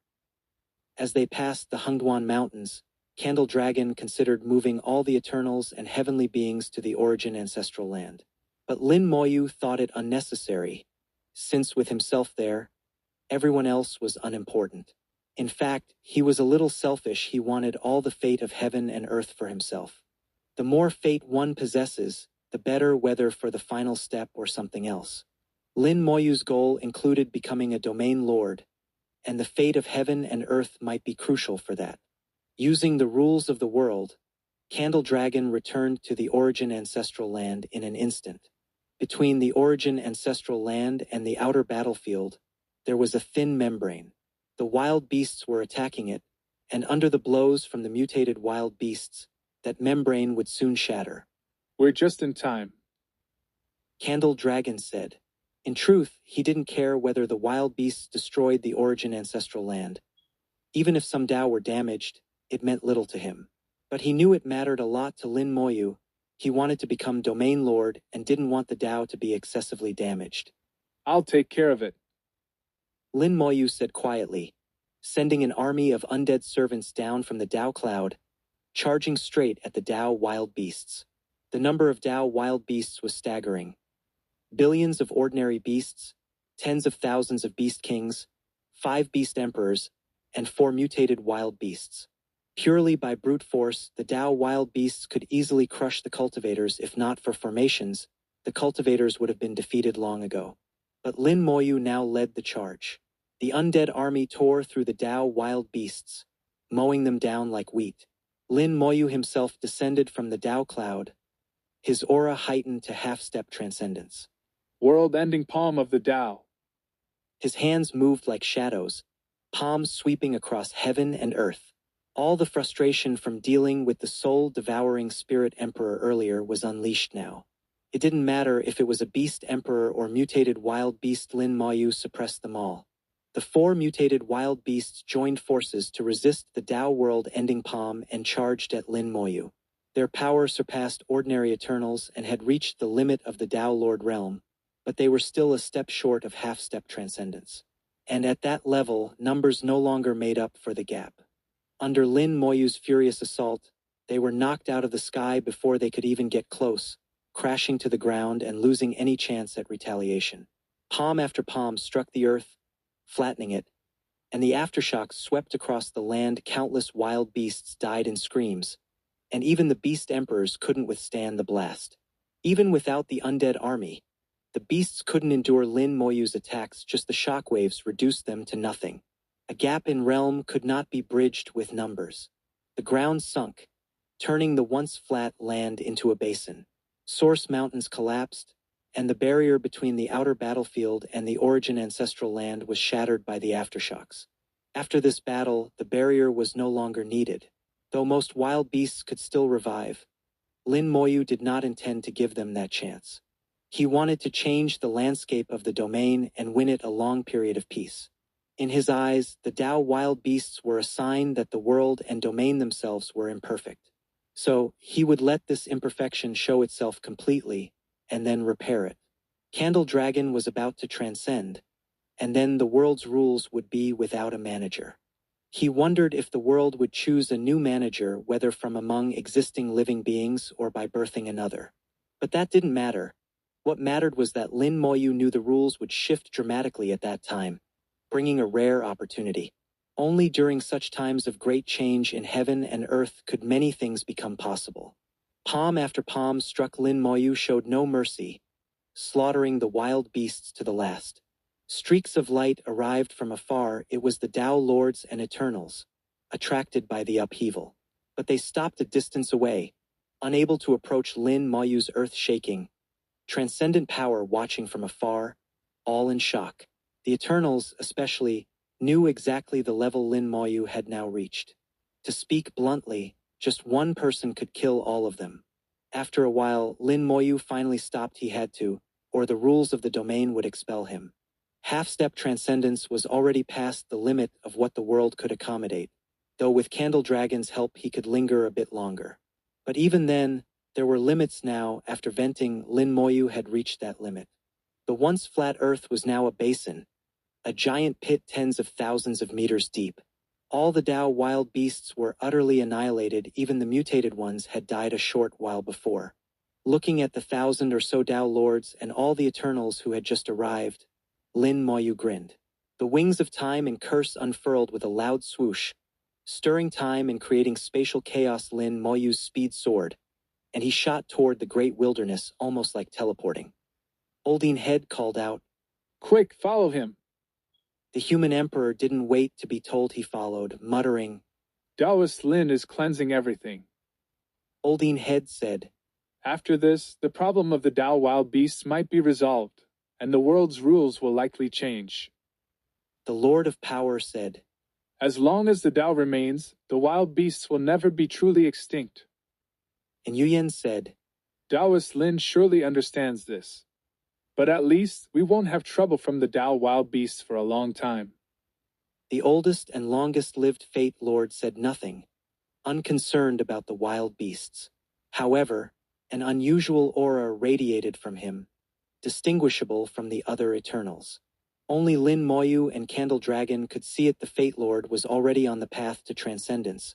As they passed the Hungwan Mountains, Candle Dragon considered moving all the Eternals and heavenly beings to the origin ancestral land. But Lin Moyu thought it unnecessary, since with himself there, everyone else was unimportant. In fact, he was a little selfish. He wanted all the fate of heaven and earth for himself. The more fate one possesses, the better, whether for the final step or something else. Lin Moyu's goal included becoming a domain lord, and the fate of heaven and earth might be crucial for that. Using the rules of the world, Candle Dragon returned to the origin ancestral land in an instant. Between the origin ancestral land and the outer battlefield, there was a thin membrane. The wild beasts were attacking it, and under the blows from the mutated wild beasts, that membrane would soon shatter. We're just in time. Candle Dragon said. In truth, he didn't care whether the wild beasts destroyed the origin ancestral land. Even if some Tao were damaged, it meant little to him. But he knew it mattered a lot to Lin Moyu. He wanted to become domain lord and didn't want the Tao to be excessively damaged. I'll take care of it. Lin Moyu said quietly, sending an army of undead servants down from the Tao Cloud, charging straight at the Tao wild beasts. The number of Tao wild beasts was staggering. Billions of ordinary beasts, tens of thousands of beast kings, 5 beast emperors, and 4 mutated wild beasts. Purely by brute force, the Tao wild beasts could easily crush the cultivators. If not for formations, the cultivators would have been defeated long ago. But Lin Moyu now led the charge. The undead army tore through the Tao wild beasts, mowing them down like wheat. Lin Moyu himself descended from the Tao cloud, his aura heightened to half-step transcendence. World-ending palm of the Tao. His hands moved like shadows, palms sweeping across heaven and earth. All the frustration from dealing with the soul-devouring spirit emperor earlier was unleashed now. It didn't matter if it was a beast emperor or mutated wild beast. Lin Moyu suppressed them all. The 4 mutated wild beasts joined forces to resist the Tao world-ending palm and charged at Lin Moyu. Their power surpassed ordinary Eternals and had reached the limit of the Tao Lord realm, but they were still a step short of half-step transcendence. And at that level, numbers no longer made up for the gap. Under Lin Moyu's furious assault, they were knocked out of the sky before they could even get close, crashing to the ground and losing any chance at retaliation. Palm after palm struck the earth, flattening it, and the aftershocks swept across the land. Countless wild beasts died in screams, and even the beast emperors couldn't withstand the blast. Even without the undead army, the beasts couldn't endure Lin Moyu's attacks. Just the shockwaves reduced them to nothing. A gap in realm could not be bridged with numbers. The ground sunk, turning the once flat land into a basin. Source mountains collapsed, and the barrier between the outer battlefield and the origin ancestral land was shattered by the aftershocks. After this battle, the barrier was no longer needed. Though most wild beasts could still revive, Lin Moyu did not intend to give them that chance. He wanted to change the landscape of the domain and win it a long period of peace. In his eyes, the Tao wild beasts were a sign that the world and domain themselves were imperfect. So, he would let this imperfection show itself completely, and then repair it. Candle Dragon was about to transcend, and then the world's rules would be without a manager. He wondered if the world would choose a new manager, whether from among existing living beings or by birthing another. But that didn't matter. What mattered was that Lin Moyu knew the rules would shift dramatically at that time, bringing a rare opportunity. Only during such times of great change in heaven and earth could many things become possible. Palm after palm struck. Lin Moyu showed no mercy, slaughtering the wild beasts to the last. Streaks of light arrived from afar. It was the Tao Lords and Eternals, attracted by the upheaval. But they stopped a distance away, unable to approach. Lin Moyu's earth-shaking, transcendent power watching from afar, all in shock. The Eternals, especially, knew exactly the level Lin Moyu had now reached. To speak bluntly, just one person could kill all of them. After a while, Lin Moyu finally stopped. He had to, or the rules of the domain would expel him. Half-step transcendence was already past the limit of what the world could accommodate, though with Candle Dragon's help he could linger a bit longer. But even then, there were limits now. After venting, Lin Moyu had reached that limit. The once flat earth was now a basin, a giant pit tens of thousands of meters deep. All the Tao wild beasts were utterly annihilated. Even the mutated ones had died a short while before. Looking at the 1,000 or so Tao Lords and all the Eternals who had just arrived, Lin Moyu grinned. The wings of time and curse unfurled with a loud swoosh, stirring time and creating spatial chaos. Lin Moyu's speed soared, and he shot toward the great wilderness, almost like teleporting. Oldine Head called out, Quick, follow him. The human emperor didn't wait to be told. He followed, muttering, Taoist Lin is cleansing everything. Oldine Head said, After this, the problem of the Tao wild beasts might be resolved, and the world's rules will likely change. The Lord of Power said, As long as the Tao remains, the wild beasts will never be truly extinct. And Yuyen said, Taoist Lin surely understands this. But at least, we won't have trouble from the Tao wild beasts for a long time. The oldest and longest-lived Fate Lord said nothing, unconcerned about the wild beasts. However, an unusual aura radiated from him, distinguishable from the other Eternals. Only Lin Moyu and Candle Dragon could see it. The Fate Lord was already on the path to transcendence,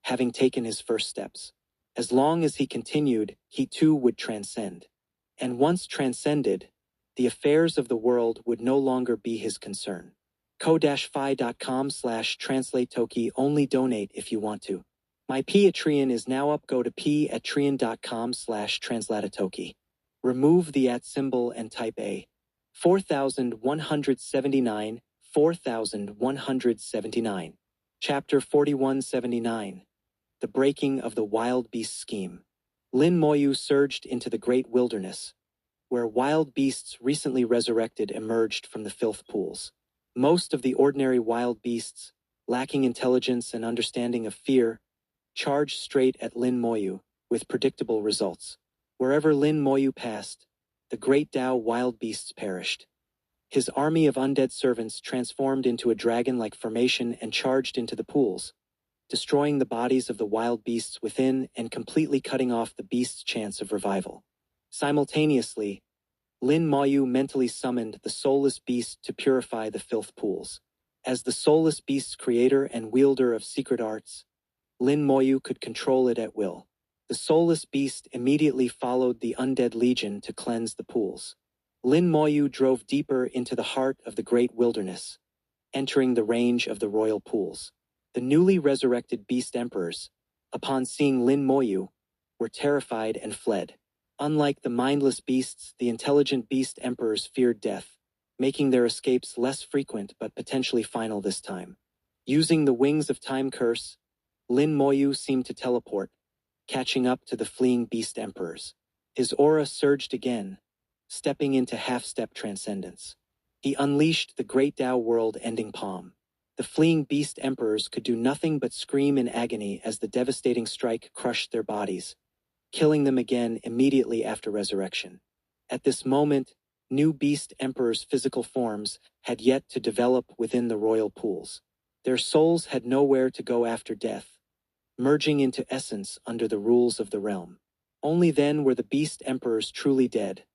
having taken his first steps. As long as he continued, he too would transcend. And once transcended, the affairs of the world would no longer be his concern. ko-fi.com/translate-toki. Only donate if you want to. My Patreon is now up. Go to patreon.com/translate-toki. Remove the @ symbol and type A. 4179, 4179. Chapter 4179. The Breaking of the Wild Beast Scheme. Lin Moyu surged into the great wilderness, where wild beasts recently resurrected emerged from the filth pools. Most of the ordinary wild beasts, lacking intelligence and understanding of fear, charged straight at Lin Moyu, with predictable results. Wherever Lin Moyu passed, the great Tao wild beasts perished. His army of undead servants transformed into a dragon-like formation and charged into the pools, destroying the bodies of the wild beasts within and completely cutting off the beast's chance of revival. Simultaneously, Lin Moyu mentally summoned the soulless beast to purify the filth pools. As the soulless beast's creator and wielder of secret arts, Lin Moyu could control it at will. The soulless beast immediately followed the undead legion to cleanse the pools. Lin Moyu drove deeper into the heart of the great wilderness, entering the range of the royal pools. The newly resurrected beast emperors, upon seeing Lin Moyu, were terrified and fled. Unlike the mindless beasts, the intelligent beast emperors feared death, making their escapes less frequent but potentially final this time. Using the Wings of Time curse, Lin Moyu seemed to teleport, catching up to the fleeing beast emperors. His aura surged again, stepping into half-step transcendence. He unleashed the great Tao world-ending palm. The fleeing beast emperors could do nothing but scream in agony as the devastating strike crushed their bodies, killing them again immediately after resurrection. At this moment, new beast emperors' physical forms had yet to develop within the royal pools. Their souls had nowhere to go after death, merging into essence under the rules of the realm. Only then were the beast emperors truly dead,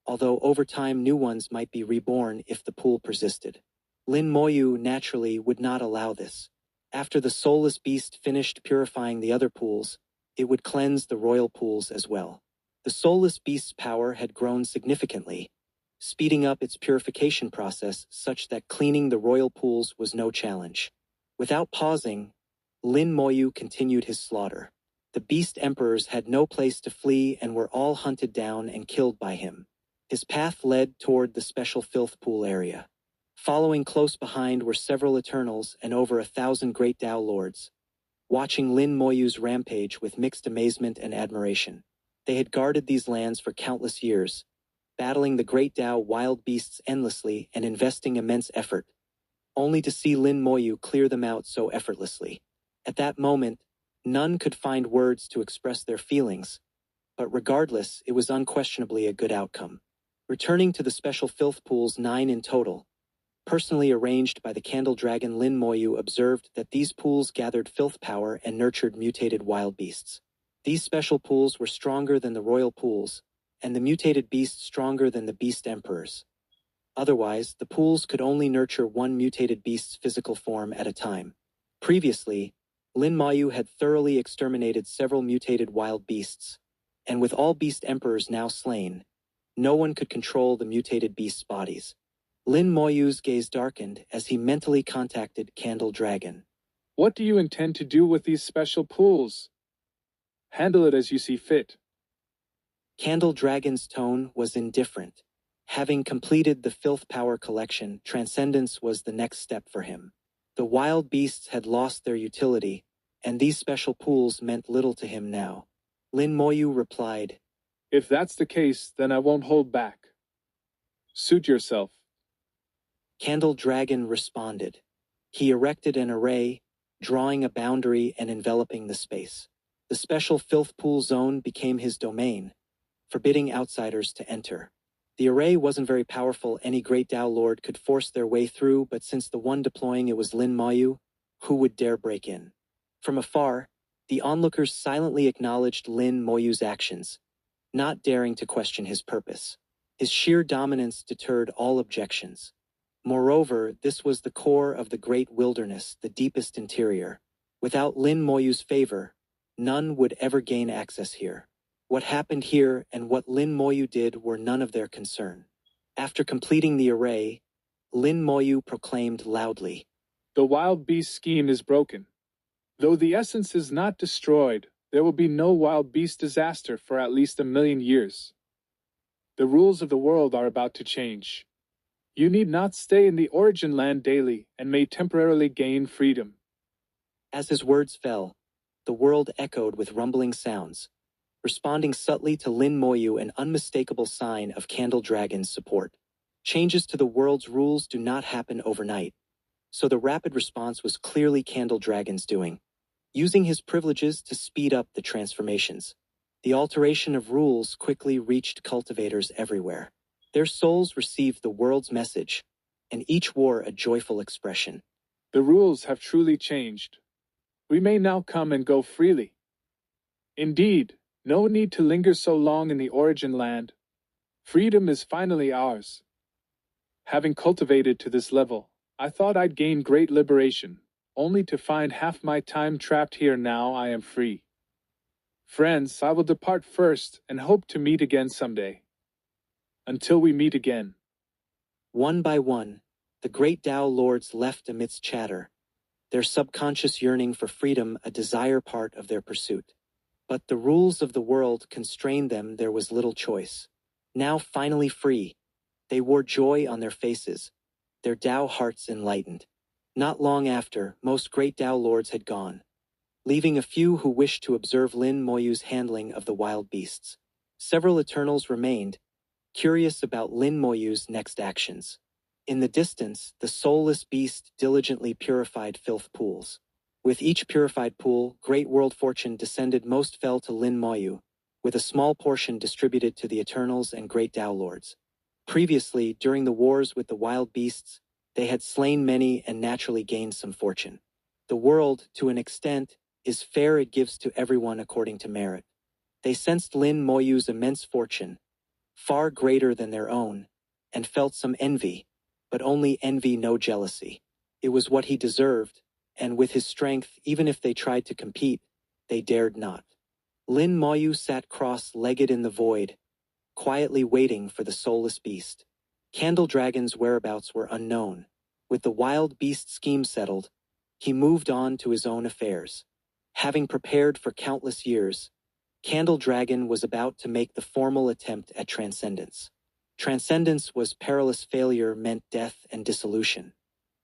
although over time new ones might be reborn if the pool persisted. Lin Moyu naturally would not allow this. After the soulless beast finished purifying the other pools, it would cleanse the royal pools as well. The soulless beast's power had grown significantly, speeding up its purification process such that cleaning the royal pools was no challenge. Without pausing, Lin Moyu continued his slaughter. The beast emperors had no place to flee and were all hunted down and killed by him. His path led toward the special filth pool area. Following close behind were several Eternals and over 1,000 great Tao lords, watching Lin Moyu's rampage with mixed amazement and admiration. They had guarded these lands for countless years, battling the great Tao wild beasts endlessly and investing immense effort, only to see Lin Moyu clear them out so effortlessly. At that moment, none could find words to express their feelings, but regardless, it was unquestionably a good outcome. Returning to the special filth pools, 9 in total, personally arranged by the Candle Dragon, Lin Moyu observed that these pools gathered filth power and nurtured mutated wild beasts. These special pools were stronger than the royal pools, and the mutated beasts stronger than the beast emperors. Otherwise, the pools could only nurture one mutated beast's physical form at a time. Previously, Lin Moyu had thoroughly exterminated several mutated wild beasts, and with all beast emperors now slain, no one could control the mutated beasts' bodies. Lin Moyu's gaze darkened as he mentally contacted Candle Dragon. What do you intend to do with these special pools? Handle it as you see fit. Candle Dragon's tone was indifferent. Having completed the filth power collection, transcendence was the next step for him. The wild beasts had lost their utility, and these special pools meant little to him now. Lin Moyu replied, If that's the case, then I won't hold back. Suit yourself. Candle Dragon responded. He erected an array, drawing a boundary and enveloping the space. The special filth pool zone became his domain, forbidding outsiders to enter. The array wasn't very powerful. Any great Tao Lord could force their way through, but since the one deploying it was Lin Moyu, who would dare break in? From afar, the onlookers silently acknowledged Lin Moyu's actions, not daring to question his purpose. His sheer dominance deterred all objections. Moreover, this was the core of the great wilderness, the deepest interior. Without Lin Moyu's favor, none would ever gain access here. What happened here and what Lin Moyu did were none of their concern. After completing the array, Lin Moyu proclaimed loudly, The wild beast scheme is broken. Though the essence is not destroyed, there will be no wild beast disaster for at least 1,000,000 years. The rules of the world are about to change. You need not stay in the origin land daily and may temporarily gain freedom. As his words fell, the world echoed with rumbling sounds, responding subtly to Lin Moyu, an unmistakable sign of Candle Dragon's support. Changes to the world's rules do not happen overnight, so the rapid response was clearly Candle Dragon's doing, using his privileges to speed up the transformations. The alteration of rules quickly reached cultivators everywhere. Their souls received the world's message, and each wore a joyful expression. The rules have truly changed. We may now come and go freely. Indeed, no need to linger so long in the origin land. Freedom is finally ours. Having cultivated to this level, I thought I'd gain great liberation, only to find half my time trapped here. Now I am free. Friends, I will depart first and hope to meet again someday. Until we meet again. One by one, the great Tao lords left amidst chatter, their subconscious yearning for freedom a desire part of their pursuit. But the rules of the world constrained them. There was little choice. Now finally free, they wore joy on their faces, their Tao hearts enlightened. Not long after, most great Tao lords had gone, leaving a few who wished to observe Lin Moyu's handling of the wild beasts. Several Eternals remained, curious about Lin Moyu's next actions. In the distance, the soulless beast diligently purified filth pools. With each purified pool, great world fortune descended. Most fell to Lin Moyu, with a small portion distributed to the Eternals and great Tao lords. Previously, during the wars with the wild beasts, they had slain many and naturally gained some fortune. The world, to an extent, is fair. It gives to everyone according to merit. They sensed Lin Moyu's immense fortune, far greater than their own, and felt some envy, but only envy, no jealousy. It was what he deserved, and with his strength, even if they tried to compete, they dared not. Lin Moyu sat cross-legged in the void, quietly waiting for the soulless beast. Candle Dragon's whereabouts were unknown. With the wild beast scheme settled, he moved on to his own affairs. Having prepared for countless years, Candle Dragon was about to make the formal attempt at transcendence. Transcendence was perilous. Failure meant death and dissolution.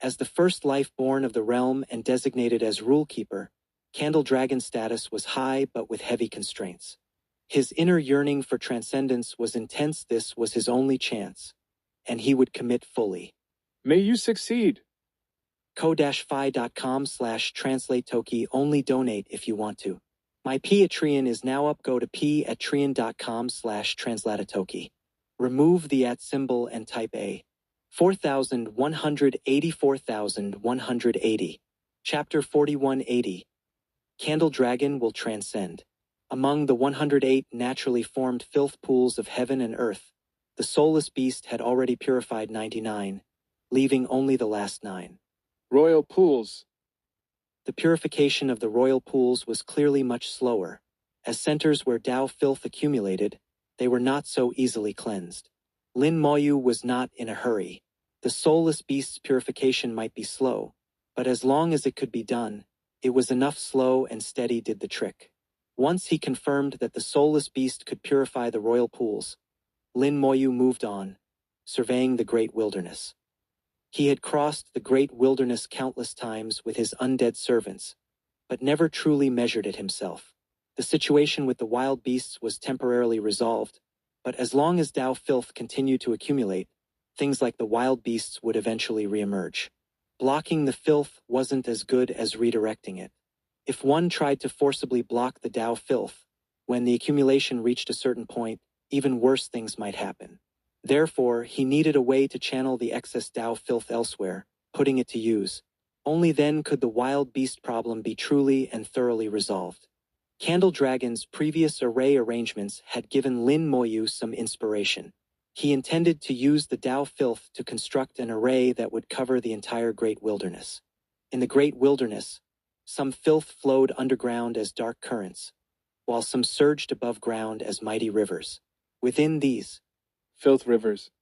As the first life born of the realm and designated as rule-keeper, Candle Dragon's status was high but with heavy constraints. His inner yearning for transcendence was intense. This was his only chance, and he would commit fully. May you succeed. ko-fi.com/translate-toki. Only donate if you want to. My Patreon is now up. Go to patreon.com/translatatoki. Remove the @ symbol and type A. 4180. Chapter 4180. Candle Dragon will transcend. Among the 108 naturally formed filth pools of heaven and earth, the soulless beast had already purified 99, leaving only the last 9. Royal pools. The purification of the royal pools was clearly much slower. As centers where Tao filth accumulated, they were not so easily cleansed. Lin Moyu was not in a hurry. The soulless beast's purification might be slow, but as long as it could be done, it was enough. Slow and steady did the trick. Once he confirmed that the soulless beast could purify the royal pools, Lin Moyu moved on, surveying the great wilderness. He had crossed the great wilderness countless times with his undead servants, but never truly measured it himself. The situation with the wild beasts was temporarily resolved, but as long as Tao filth continued to accumulate, things like the wild beasts would eventually reemerge. Blocking the filth wasn't as good as redirecting it. If one tried to forcibly block the Tao filth, when the accumulation reached a certain point, even worse things might happen. Therefore, he needed a way to channel the excess Tao filth elsewhere, putting it to use. Only then could the wild beast problem be truly and thoroughly resolved. Candle Dragon's previous array arrangements had given Lin Moyu some inspiration. He intended to use the Tao filth to construct an array that would cover the entire great wilderness. In the great wilderness, some filth flowed underground as dark currents, while some surged above ground as mighty rivers. Within these Filth rivers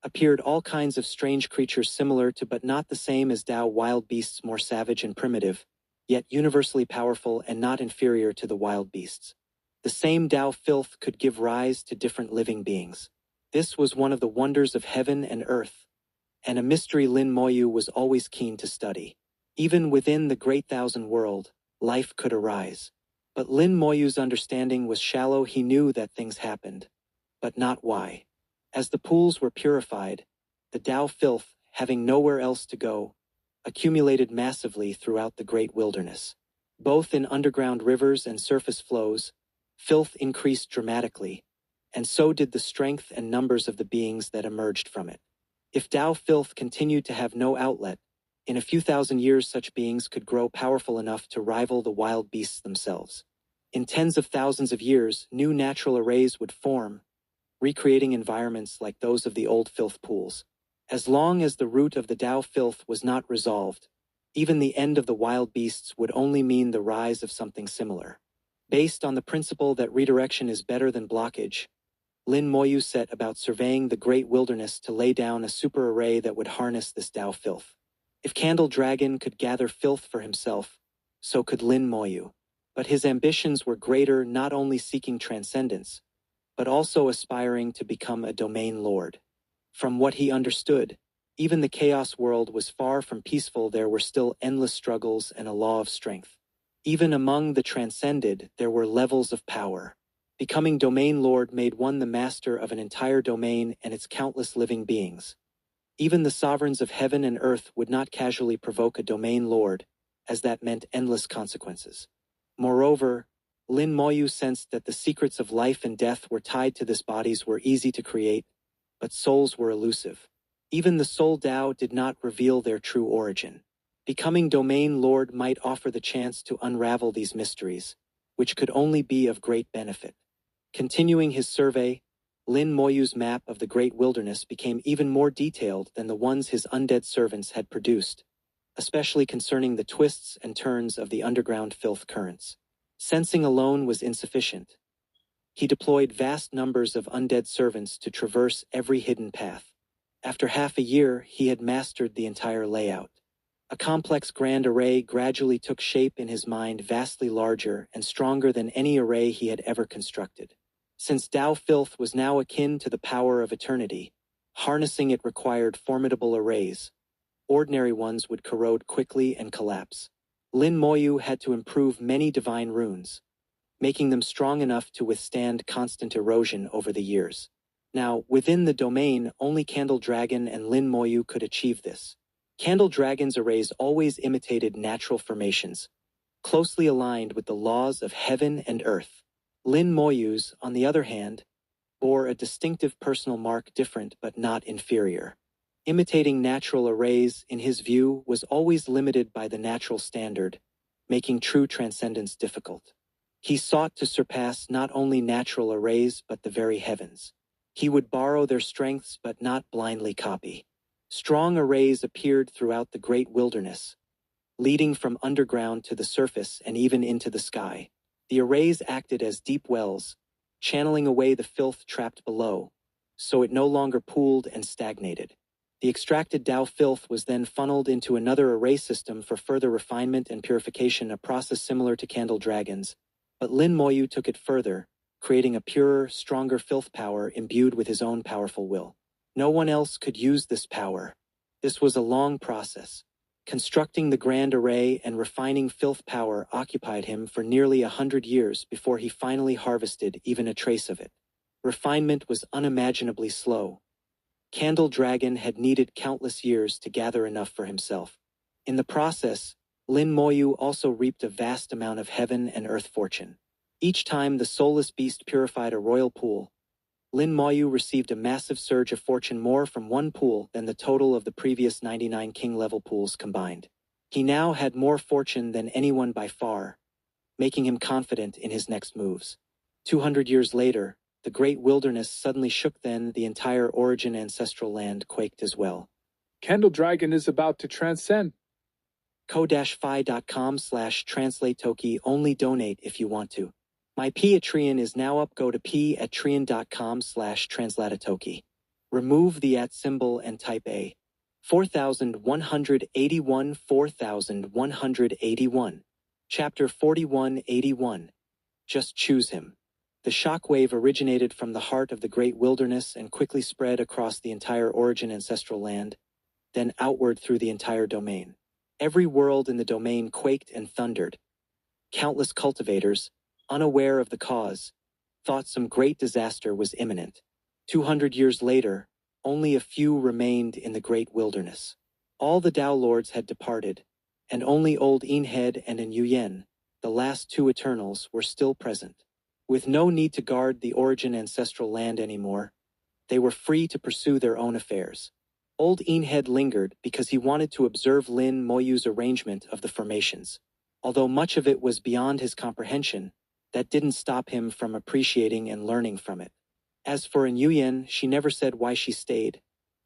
appeared all kinds of strange creatures similar to but not the same as Tao wild beasts, more savage and primitive, yet universally powerful and not inferior to the wild beasts. The same Tao filth could give rise to different living beings. This was one of the wonders of heaven and earth, and a mystery Lin Moyu was always keen to study. Even within the great thousand world, life could arise. But Lin Moyu's understanding was shallow. He knew that things happened, but not why. As the pools were purified, the Tao filth, having nowhere else to go, accumulated massively throughout the great wilderness. Both in underground rivers and surface flows, filth increased dramatically, and so did the strength and numbers of the beings that emerged from it. If Tao filth continued to have no outlet, In a few thousand years, such beings could grow powerful enough to rival the wild beasts themselves. In tens of thousands of years, new natural arrays would form, recreating environments like those of the old filth pools. As long as the root of the Tao filth was not resolved, even the end of the wild beasts would only mean the rise of something similar. Based on the principle that redirection is better than blockage, Lin Moyu set about surveying the great wilderness to lay down a super array that would harness this Tao filth. If Candle Dragon could gather filth for himself, so could Lin Moyu. But his ambitions were greater, not only seeking transcendence, but also aspiring to become a domain lord. From what he understood, even the chaos world was far from peaceful. There were still endless struggles and a law of strength. Even among the transcended, there were levels of power. Becoming domain lord made one the master of an entire domain and its countless living beings. Even the sovereigns of heaven and earth would not casually provoke a domain lord, as that meant endless consequences. Moreover, Lin Moyu sensed that the secrets of life and death were tied to this. Bodies were easy to create, but souls were elusive. Even the soul Tao did not reveal their true origin. Becoming domain lord might offer the chance to unravel these mysteries, which could only be of great benefit. Continuing his survey, Lin Moyu's map of the great wilderness became even more detailed than the ones his undead servants had produced, especially concerning the twists and turns of the underground filth currents. Sensing alone was insufficient. He deployed vast numbers of undead servants to traverse every hidden path. After half a year, he had mastered the entire layout. A complex grand array gradually took shape in his mind, vastly larger and stronger than any array he had ever constructed. Since Tao filth was now akin to the power of eternity, harnessing it required formidable arrays. Ordinary ones would corrode quickly and collapse. Lin Moyu had to improve many divine runes, making them strong enough to withstand constant erosion over the years. Now, within the domain, only Candle Dragon and Lin Moyu could achieve this. Candle Dragon's arrays always imitated natural formations, closely aligned with the laws of heaven and earth. Lin Moyu's, on the other hand, bore a distinctive personal mark, different but not inferior. Imitating natural arrays, in his view, was always limited by the natural standard, making true transcendence difficult. He sought to surpass not only natural arrays but the very heavens. He would borrow their strengths but not blindly copy. Strong arrays appeared throughout the great wilderness, leading from underground to the surface and even into the sky. The arrays acted as deep wells, channeling away the filth trapped below, so it no longer pooled and stagnated. The extracted Tao filth was then funneled into another array system for further refinement and purification, a process similar to Candle Dragon's. But Lin Moyu took it further, creating a purer, stronger filth power imbued with his own powerful will. No one else could use this power. This was a long process. Constructing the grand array and refining filth power occupied him for nearly 100 years before he finally harvested even a trace of it. Refinement was unimaginably slow. Candle Dragon had needed countless years to gather enough for himself. In the process, Lin Moyu also reaped a vast amount of heaven and earth fortune. Each time the soulless beast purified a royal pool, Lin Moyu received a massive surge of fortune, more from one pool than the total of the previous 99 king-level pools combined. He now had more fortune than anyone by far, making him confident in his next moves. 200 years later, the great wilderness suddenly shook. Then the entire origin ancestral land quaked as well. Candle Dragon is about to transcend. ko-fi.com/translate-toki. Only donate if you want to. My Patreon is now up. Go to patreon.com/translate-toki. Remove the @ symbol and type A. 4181 4181. Chapter 4181. Just choose him. The shockwave originated from the heart of the great wilderness and quickly spread across the entire origin ancestral land, then outward through the entire domain. Every world in the domain quaked and thundered. Countless cultivators, unaware of the cause, thought some great disaster was imminent. 200 years later, only a few remained in the great wilderness. All the Tao Lords had departed, and only old Enhead and An Yuyen, the last two Eternals, were still present. With no need to guard the origin ancestral land anymore, they were free to pursue their own affairs. Old Eanhead lingered because he wanted to observe Lin Moyu's arrangement of the formations. Although much of it was beyond his comprehension, that didn't stop him from appreciating and learning from it. As for Nguyen, she never said why she stayed,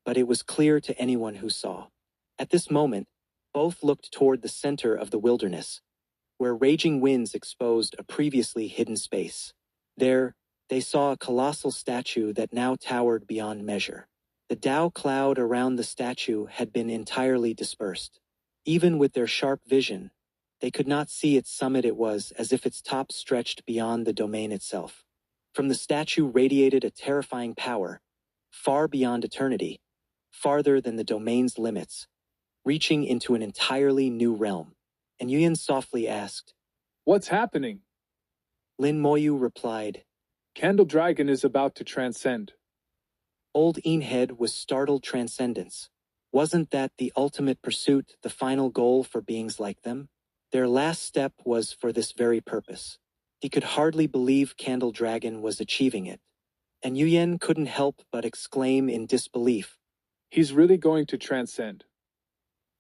but it was clear to anyone who saw. At this moment, both looked toward the center of the wilderness, where raging winds exposed a previously hidden space. There, they saw a colossal statue that now towered beyond measure. The Tao cloud around the statue had been entirely dispersed. Even with their sharp vision, they could not see its summit. It was as if its top stretched beyond the domain itself. From the statue radiated a terrifying power, far beyond eternity, farther than the domain's limits, reaching into an entirely new realm. And Yuyan softly asked, "What's happening?" Lin Moyu replied, "Candle Dragon is about to transcend." Old Eanhead was startled. Transcendence. Wasn't that the ultimate pursuit, the final goal for beings like them? Their last step was for this very purpose. He could hardly believe Candle Dragon was achieving it. And Yuyan couldn't help but exclaim in disbelief. "He's really going to transcend."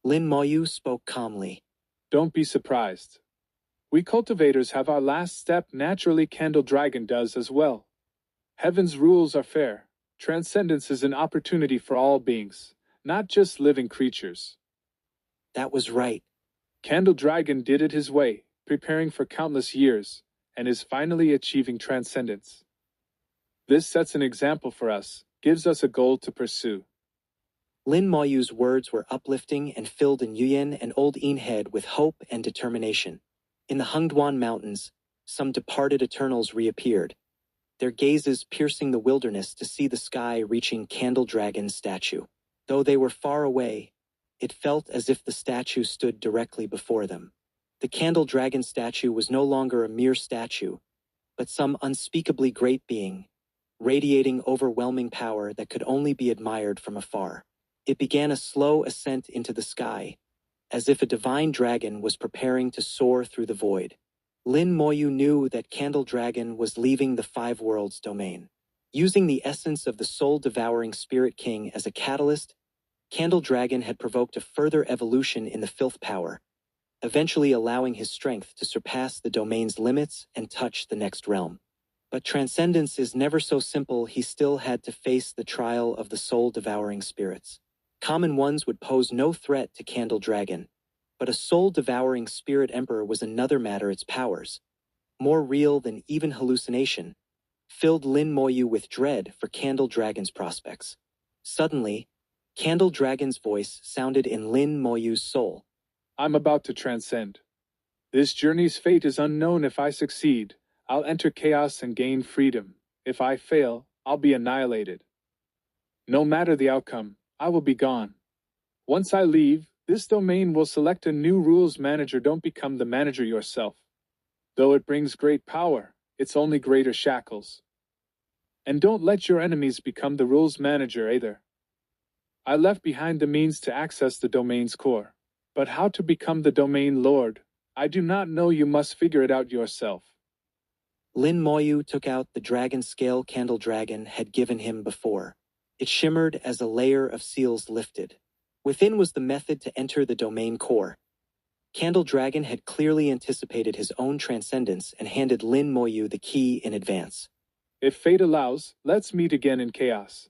Lin Moyu spoke calmly. "Don't be surprised. We cultivators have our last step. Naturally, Candle Dragon does as well. Heaven's rules are fair. Transcendence is an opportunity for all beings, not just living creatures." That was right. Candle Dragon did it his way, preparing for countless years, and is finally achieving transcendence. This sets an example for us, gives us a goal to pursue. Lin Moyu's words were uplifting and filled Nguyen and Old Eanhead with hope and determination. In the Hungduan Mountains, some departed Eternals reappeared, their gazes piercing the wilderness to see the sky reaching Candle Dragon's statue. Though they were far away, it felt as if the statue stood directly before them. The Candle Dragon statue was no longer a mere statue, but some unspeakably great being, radiating overwhelming power that could only be admired from afar. It began a slow ascent into the sky, as if a divine dragon was preparing to soar through the void. Lin Moyu knew that Candle Dragon was leaving the Five Worlds domain. Using the essence of the soul-devouring Spirit King as a catalyst, Candle Dragon had provoked a further evolution in the filth power, eventually allowing his strength to surpass the domain's limits and touch the next realm. But transcendence is never so simple. He still had to face the trial of the soul-devouring spirits. Common ones would pose no threat to Candle Dragon, but a soul-devouring spirit emperor was another matter. Its powers, more real than even hallucination, filled Lin Moyu with dread for Candle Dragon's prospects. Suddenly, Candle Dragon's voice sounded in Lin Moyu's soul. "I'm about to transcend. This journey's fate is unknown. If I succeed, I'll enter chaos and gain freedom. If I fail, I'll be annihilated. No matter the outcome, I will be gone. Once I leave, this domain will select a new rules manager. Don't become the manager yourself. Though it brings great power, it's only greater shackles. And don't let your enemies become the rules manager either. I left behind the means to access the domain's core. But how to become the domain lord, I do not know. You must figure it out yourself." Lin Moyu took out the dragon scale Candle Dragon had given him before. It shimmered as a layer of seals lifted. Within was the method to enter the domain core. Candle Dragon had clearly anticipated his own transcendence and handed Lin Moyu the key in advance. "If fate allows, let's meet again in chaos."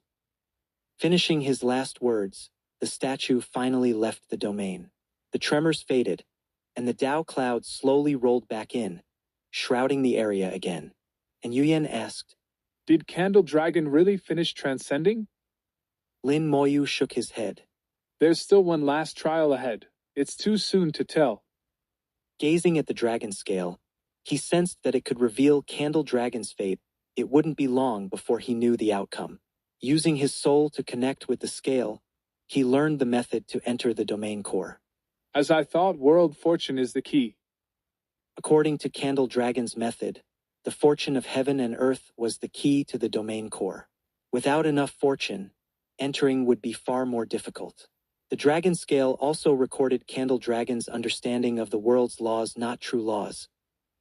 Finishing his last words, the statue finally left the domain. The tremors faded, and the Tao cloud slowly rolled back in, shrouding the area again. And Yuyan asked, "Did Candle Dragon really finish transcending?" Lin Moyu shook his head. "There's still one last trial ahead. It's too soon to tell." Gazing at the dragon scale, he sensed that it could reveal Candle Dragon's fate. It wouldn't be long before he knew the outcome. Using his soul to connect with the scale, he learned the method to enter the domain core. "As I thought, world fortune is the key." According to Candle Dragon's method, the fortune of heaven and earth was the key to the domain core. Without enough fortune, entering would be far more difficult. The dragon scale also recorded Candle Dragon's understanding of the world's laws, not true laws,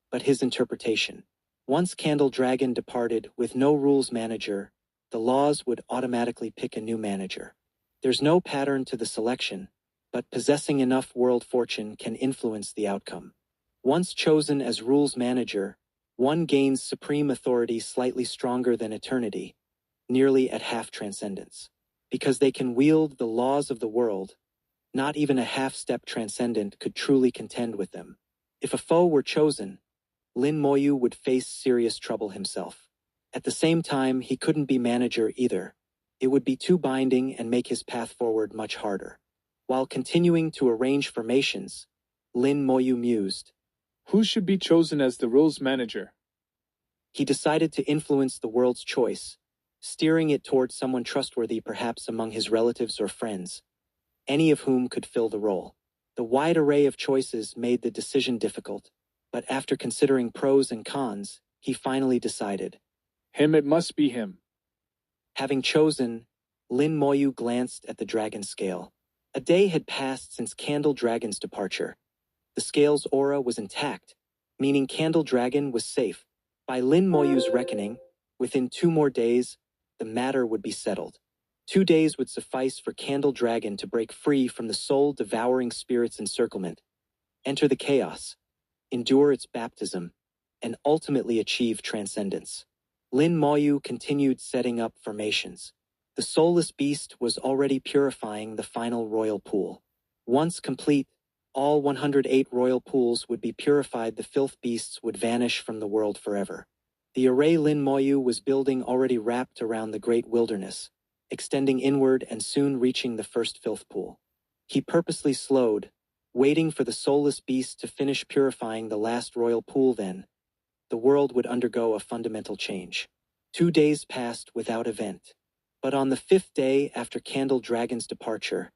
but his interpretation. Once Candle Dragon departed with no rules manager, the laws would automatically pick a new manager. There's no pattern to the selection, but possessing enough world fortune can influence the outcome. Once chosen as rules manager, one gains supreme authority slightly stronger than eternity, nearly at half transcendence. Because they can wield the laws of the world, not even a half-step transcendent could truly contend with them. If a foe were chosen, Lin Moyu would face serious trouble himself. At the same time, he couldn't be manager either. It would be too binding and make his path forward much harder. While continuing to arrange formations, Lin Moyu mused. Who should be chosen as the rules manager? He decided to influence the world's choice, steering it toward someone trustworthy perhaps among his relatives or friends, any of whom could fill the role. The wide array of choices made the decision difficult, but after considering pros and cons, he finally decided. It must be him. Having chosen, Lin Moyu glanced at the dragon scale. A day had passed since Candle Dragon's departure. The scale's aura was intact, meaning Candle Dragon was safe. By Lin Moyu's reckoning, within 2 more days, the matter would be settled. 2 days would suffice for Candle Dragon to break free from the soul-devouring spirit's encirclement, enter the chaos, endure its baptism, and ultimately achieve transcendence. Lin Moyu continued setting up formations. The soulless beast was already purifying the final royal pool. Once complete, all 108 royal pools would be purified. The filth beasts would vanish from the world forever. The array Lin Moyu was building already wrapped around the great wilderness, extending inward and soon reaching the first filth pool. He purposely slowed, waiting for the soulless beast to finish purifying the last royal pool. Then, the world would undergo a fundamental change. 2 days passed without event. But on the 5th day after Candle Dragon's departure,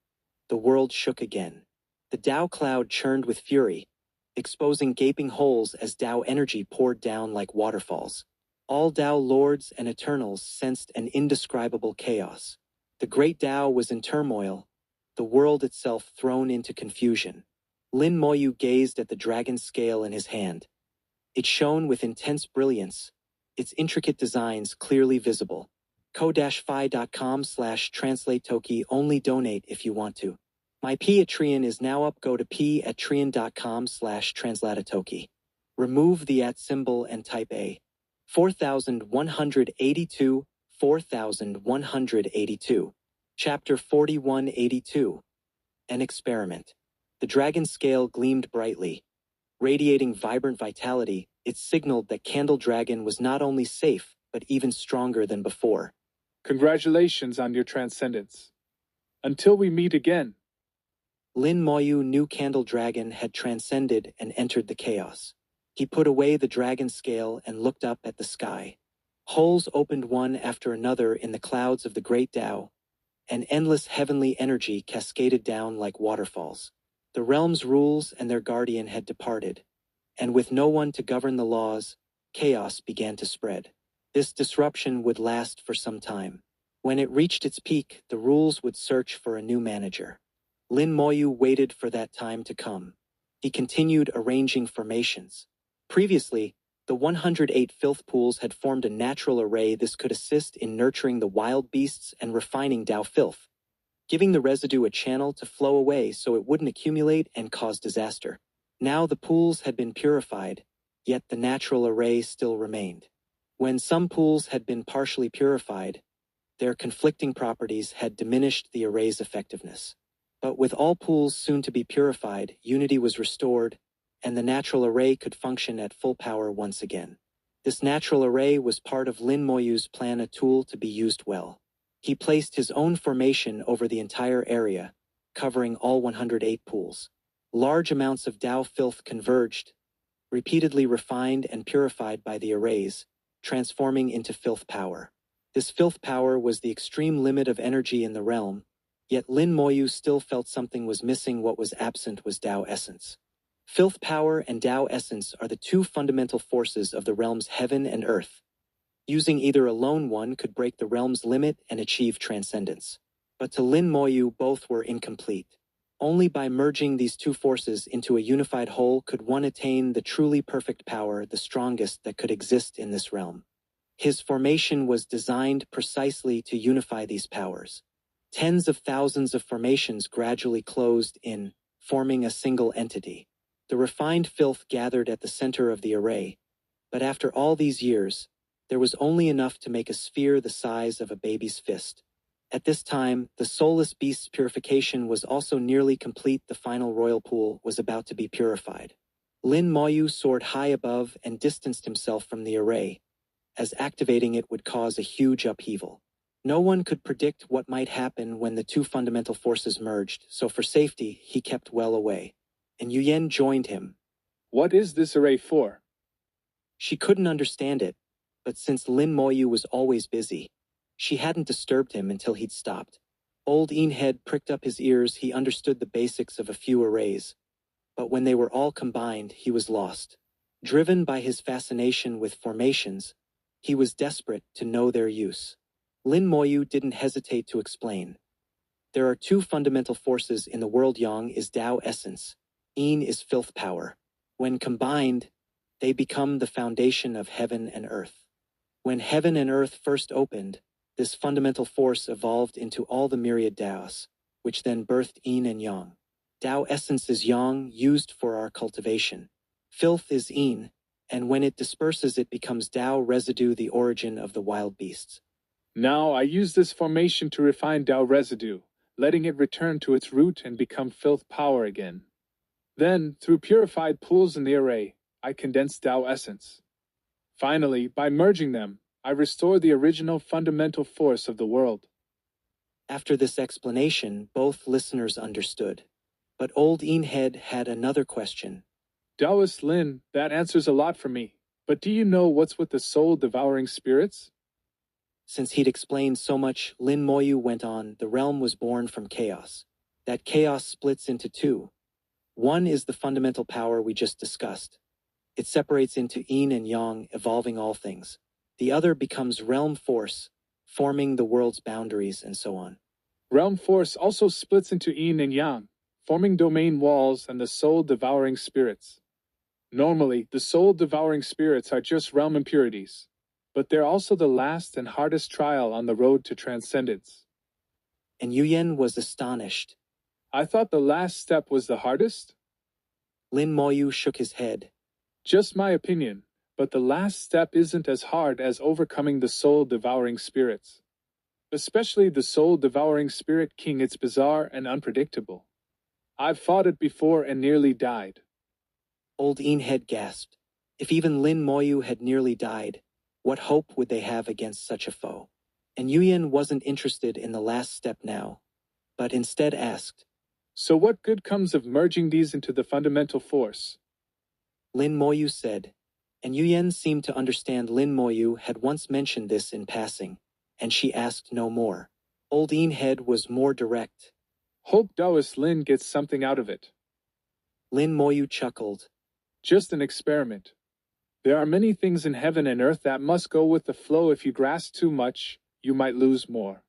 the world shook again. The Tao cloud churned with fury, exposing gaping holes as Tao energy poured down like waterfalls. All Tao lords and eternals sensed an indescribable chaos. The great Tao was in turmoil, the world itself thrown into confusion. Lin Moyu gazed at the dragon scale in his hand. It shone with intense brilliance, its intricate designs clearly visible. ko-fi.com/translate-toki only donate if you want to. My Patreon is now up. Go to patreon.com/translate-toki. Remove the @ symbol and type A. 4182, 4182. Chapter 4182. An experiment. The dragon scale gleamed brightly. Radiating vibrant vitality, it signaled that Candle Dragon was not only safe, but even stronger than before. Congratulations on your transcendence. Until we meet again. Lin Moyu knew Candle Dragon had transcended and entered the chaos. He put away the dragon scale and looked up at the sky. Holes opened one after another in the clouds of the great Tao, and endless heavenly energy cascaded down like waterfalls. The realm's rules and their guardian had departed, and with no one to govern the laws, chaos began to spread. This disruption would last for some time. When it reached its peak, the rules would search for a new manager. Lin Moyu waited for that time to come. He continued arranging formations. Previously, the 108 filth pools had formed a natural array. This could assist in nurturing the wild beasts and refining Tao filth, giving the residue a channel to flow away so it wouldn't accumulate and cause disaster. Now the pools had been purified, yet the natural array still remained. When some pools had been partially purified, their conflicting properties had diminished the array's effectiveness. But with all pools soon to be purified, unity was restored, and the natural array could function at full power once again. This natural array was part of Lin Moyu's plan, a tool to be used well. He placed his own formation over the entire area, covering all 108 pools. Large amounts of Tao filth converged, repeatedly refined and purified by the arrays, transforming into filth power. This filth power was the extreme limit of energy in the realm, yet Lin Moyu still felt something was missing. What was absent was Tao essence. Filth power and Tao essence are the two fundamental forces of the realm's heaven and earth. Using either alone, one could break the realm's limit and achieve transcendence. But to Lin Moyu, both were incomplete. Only by merging these two forces into a unified whole could one attain the truly perfect power, the strongest that could exist in this realm. His formation was designed precisely to unify these powers. Tens of thousands of formations gradually closed in, forming a single entity. The refined filth gathered at the center of the array, but after all these years, there was only enough to make a sphere the size of a baby's fist. At this time, the soulless beast's purification was also nearly complete. The final royal pool was about to be purified. Lin Moyu soared high above and distanced himself from the array, as activating it would cause a huge upheaval. No one could predict what might happen when the two fundamental forces merged, so for safety, he kept well away. And Yuyen joined him. What is this array for? She couldn't understand it, but since Lin Moyu was always busy, she hadn't disturbed him until he'd stopped. Old Eanhead pricked up his ears. He understood the basics of a few arrays, but when they were all combined, he was lost. Driven by his fascination with formations, he was desperate to know their use. Lin Moyu didn't hesitate to explain. There are two fundamental forces in the world. Yang is Tao essence, Yin is filth power. When combined, they become the foundation of heaven and earth. When heaven and earth first opened, this fundamental force evolved into all the myriad Taos, which then birthed Yin and Yang. Tao essence is Yang, used for our cultivation. Filth is Yin, and when it disperses it becomes Tao residue, the origin of the wild beasts. Now I use this formation to refine Tao residue, letting it return to its root and become filth power again. Then, through purified pools in the array, I condense Tao essence. Finally, by merging them, I restore the original fundamental force of the world. After this explanation, both listeners understood. But old Eanhead had another question. Taoist Lin, that answers a lot for me. But do you know what's with the soul-devouring spirits? Since he'd explained so much, Lin Moyu went on. The realm was born from chaos. That chaos splits into two. One is the fundamental power we just discussed. It separates into Yin and Yang, evolving all things. The other becomes realm force, forming the world's boundaries and so on. Realm force also splits into Yin and Yang, forming domain walls and the soul-devouring spirits. Normally, the soul-devouring spirits are just realm impurities, but they're also the last and hardest trial on the road to transcendence. And Yuyen was astonished. I thought the last step was the hardest? Lin Moyu shook his head. Just my opinion, but the last step isn't as hard as overcoming the soul-devouring spirits. Especially the soul-devouring spirit king. It's bizarre and unpredictable. I've fought it before and nearly died. Old Eanhead gasped. If even Lin Moyu had nearly died, what hope would they have against such a foe? And Yuyen wasn't interested in the last step now, but instead asked, So what good comes of merging these into the fundamental force? Lin Moyu said, and Yuyen seemed to understand. Lin Moyu had once mentioned this in passing, and she asked no more. Old Eanhead was more direct. Hope Taoist Lin gets something out of it. Lin Moyu chuckled. Just an experiment. There are many things in heaven and earth that must go with the flow. If you grasp too much, you might lose more.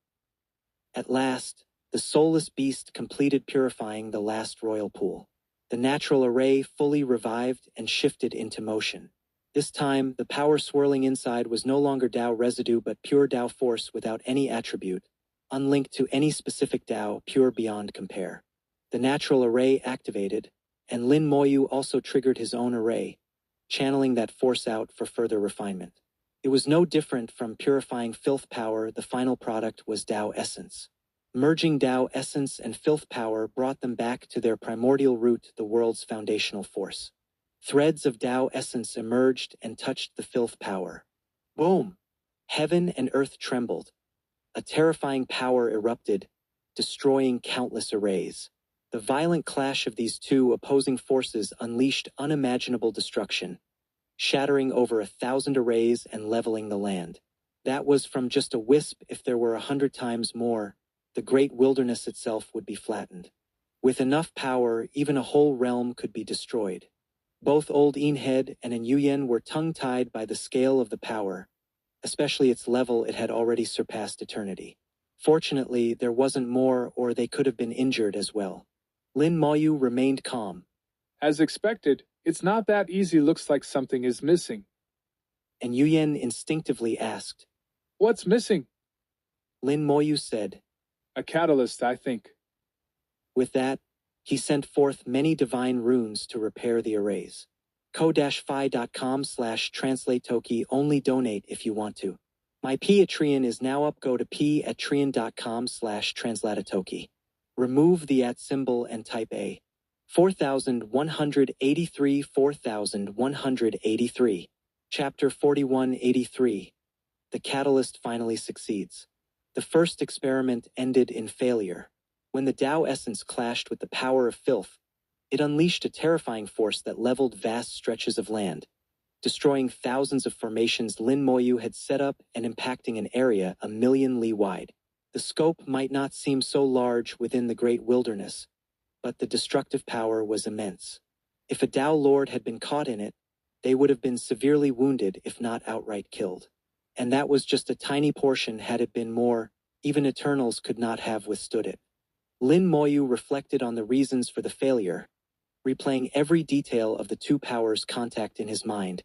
At last, the soulless beast completed purifying the last royal pool. The natural array fully revived and shifted into motion. This time, the power swirling inside was no longer Tao residue but pure Tao force without any attribute, unlinked to any specific Tao, pure beyond compare. The natural array activated, and Lin Moyu also triggered his own array, channeling that force out for further refinement. It was no different from purifying filth power. The final product was Tao essence. Merging Tao essence and filth power brought them back to their primordial root, the world's foundational force. Threads of Tao essence emerged and touched the filth power. Boom! Heaven and earth trembled. A terrifying power erupted, destroying countless arrays. The violent clash of these two opposing forces unleashed unimaginable destruction, shattering over 1,000 arrays and leveling the land. That was from just a wisp. If there were 100 times more, the great wilderness itself would be flattened. With enough power, even a whole realm could be destroyed. Both Old Eanhead and Yuyen were tongue-tied by the scale of the power, especially its level. It had already surpassed eternity. Fortunately, there wasn't more, or they could have been injured as well. Lin Moyu remained calm. As expected, it's not that easy. Looks like something is missing. And Yuyen instinctively asked, What's missing? Lin Moyu said, A catalyst, I think. With that, he sent forth many divine runes to repair the arrays. ko-fi.com/translate-toki only donate if you want to. My P-Atrian is now up. Go to p-atrian.com/translate-toki. Remove the @ symbol and type A. 4183. Chapter 4183. The catalyst finally succeeds. The first experiment ended in failure. When the Tao essence clashed with the power of filth, it unleashed a terrifying force that leveled vast stretches of land, destroying thousands of formations Lin Moyu had set up and impacting an area 1,000,000 li wide. The scope might not seem so large within the great wilderness, but the destructive power was immense. If a Tao Lord had been caught in it, they would have been severely wounded if not outright killed. And that was just a tiny portion. Had it been more, even Eternals could not have withstood it. Lin Moyu reflected on the reasons for the failure, replaying every detail of the two powers' contact in his mind,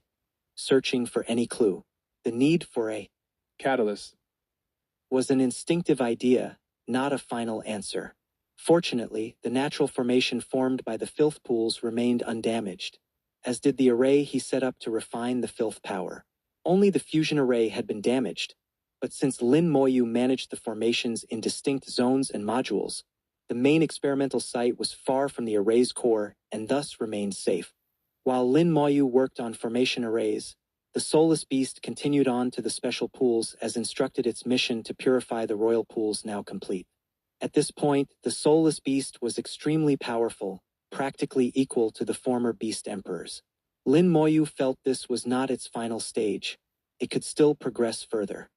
searching for any clue. The need for a catalyst was an instinctive idea, not a final answer. Fortunately, the natural formation formed by the filth pools remained undamaged, as did the array he set up to refine the filth power. Only the fusion array had been damaged, but since Lin Moyu managed the formations in distinct zones and modules, the main experimental site was far from the array's core and thus remained safe. While Lin Moyu worked on formation arrays, the soulless beast continued on to the special pools as instructed. Its mission to purify the royal pools now complete. At this point, the soulless beast was extremely powerful, practically equal to the former beast emperors. Lin Moyu felt this was not its final stage. It could still progress further.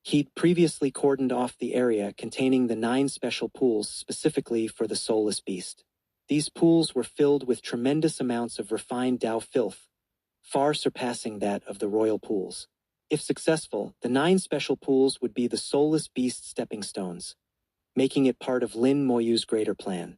He'd previously cordoned off the area containing the 9 special pools specifically for the soulless beast. These pools were filled with tremendous amounts of refined Tao filth, far surpassing that of the royal pools. If successful, the 9 special pools would be the soulless beast's stepping stones, making it part of Lin Moyu's greater plan.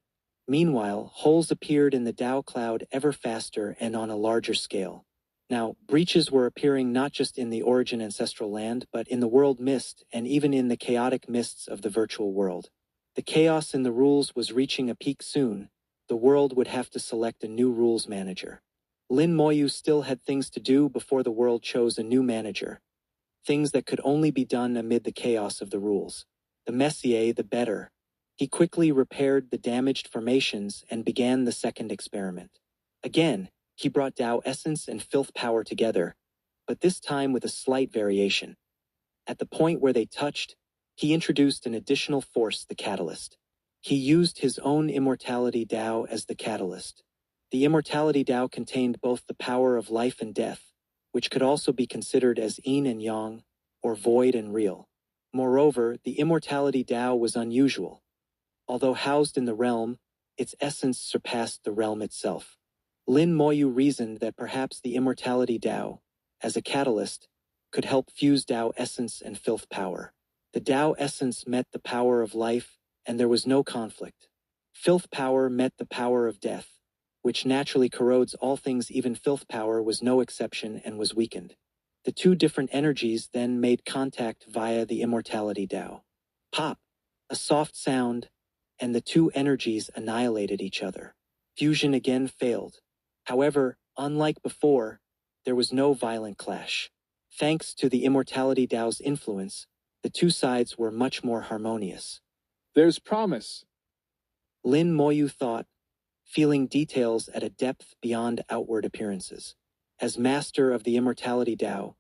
Meanwhile, holes appeared in the Tao cloud ever faster and on a larger scale. Now, breaches were appearing not just in the origin ancestral land, but in the world mist and even in the chaotic mists of the virtual world. The chaos in the rules was reaching a peak soon. The world would have to select a new rules manager. Lin Moyu still had things to do before the world chose a new manager. Things that could only be done amid the chaos of the rules. The messier, the better. He quickly repaired the damaged formations and began the second experiment. Again, he brought Tao essence and filth power together, but this time with a slight variation. At the point where they touched, he introduced an additional force, the catalyst. He used his own immortality Tao as the catalyst. The immortality Tao contained both the power of life and death, which could also be considered as yin and yang, or void and real. Moreover, the immortality Tao was unusual. Although housed in the realm, its essence surpassed the realm itself. Lin Moyu reasoned that perhaps the immortality Tao, as a catalyst, could help fuse Tao essence and filth power. The Tao essence met the power of life, and there was no conflict. Filth power met the power of death, which naturally corrodes all things. Even filth power was no exception and was weakened. The two different energies then made contact via the immortality Tao. Pop! A soft sound, and the two energies annihilated each other. Fusion again failed. However, unlike before, there was no violent clash. Thanks to the immortality Tao's influence, the two sides were much more harmonious. There's promise. Lin Moyu thought, feeling details at a depth beyond outward appearances. As master of the immortality Tao,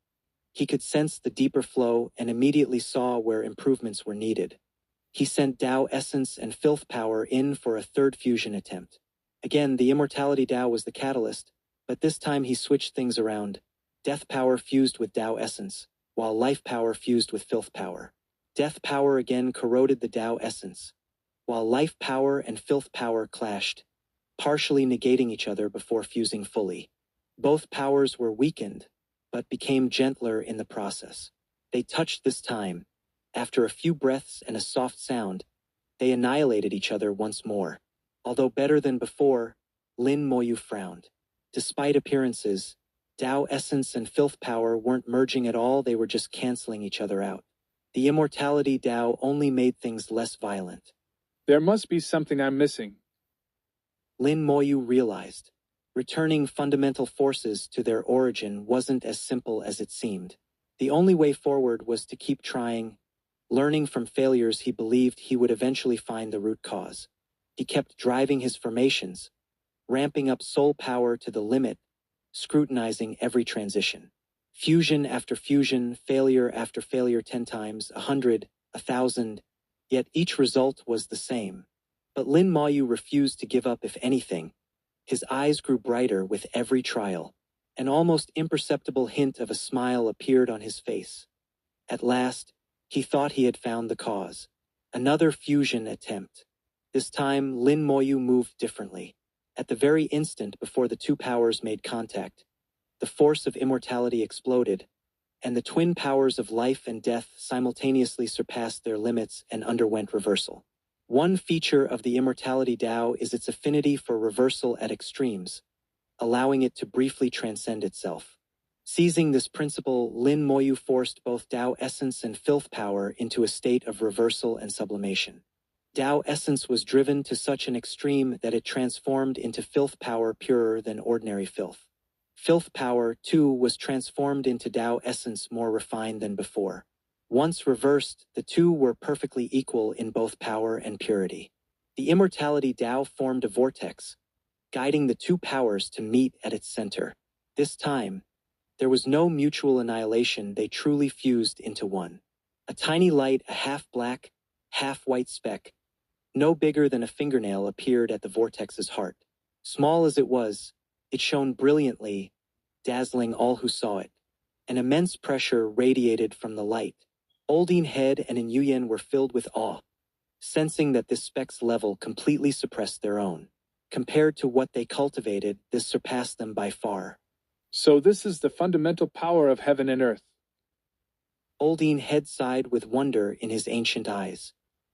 he could sense the deeper flow and immediately saw where improvements were needed. He sent Tao essence and filth power in for a third fusion attempt. Again, the immortality Tao was the catalyst, but this time he switched things around. Death power fused with Tao essence, while life power fused with filth power. Death power again corroded the Tao essence, while life power and filth power clashed, partially negating each other before fusing fully. Both powers were weakened, but became gentler in the process. They touched this time. After a few breaths and a soft sound, they annihilated each other once more. Although better than before, Lin Moyu frowned. Despite appearances, Tao essence and filth power weren't merging at all, they were just canceling each other out. The immortality Tao only made things less violent. There must be something I'm missing. Lin Moyu realized. Returning fundamental forces to their origin wasn't as simple as it seemed. The only way forward was to keep trying. Learning from failures, he believed he would eventually find the root cause. He kept driving his formations, ramping up soul power to the limit, scrutinizing every transition. Fusion after fusion, failure after failure 10 times, 100, 1,000, yet each result was the same. But Lin Moyu refused to give up. If anything, his eyes grew brighter with every trial. An almost imperceptible hint of a smile appeared on his face. At last, he thought he had found the cause. Another fusion attempt. This time, Lin Moyu moved differently. At the very instant before the two powers made contact, the force of immortality exploded, and the twin powers of life and death simultaneously surpassed their limits and underwent reversal. One feature of the immortality Tao is its affinity for reversal at extremes, allowing it to briefly transcend itself. Seizing this principle, Lin Moyu forced both Tao essence and filth power into a state of reversal and sublimation. Tao essence was driven to such an extreme that it transformed into filth power purer than ordinary filth. Filth power, too, was transformed into Tao essence more refined than before. Once reversed, the two were perfectly equal in both power and purity. The immortality Tao formed a vortex, guiding the two powers to meet at its center. This time, there was no mutual annihilation. They truly fused into one. A tiny light, a half-black, half-white speck, no bigger than a fingernail, appeared at the vortex's heart. Small as it was, it shone brilliantly, dazzling all who saw it. An immense pressure radiated from the light. Oldine Head and In Yuyen were filled with awe, sensing that this speck's level completely suppressed their own. Compared to what they cultivated, this surpassed them by far. So this is the fundamental power of heaven and earth. Oldine Head sighed with wonder in his ancient eyes,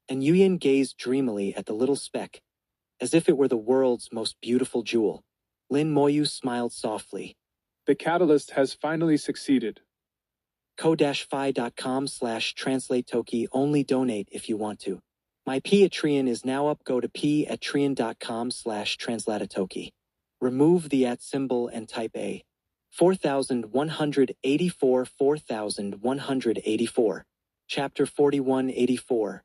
and Yuyen gazed dreamily at the little speck, as if it were the world's most beautiful jewel. Lin Moyu smiled softly. The catalyst has finally succeeded. ko-fi.com/translate-toki. Only donate if you want to. My Patreon is now up. Go to patreon.com/translate-toki. Remove the @ symbol and type A. 4184 4184. Chapter 4184.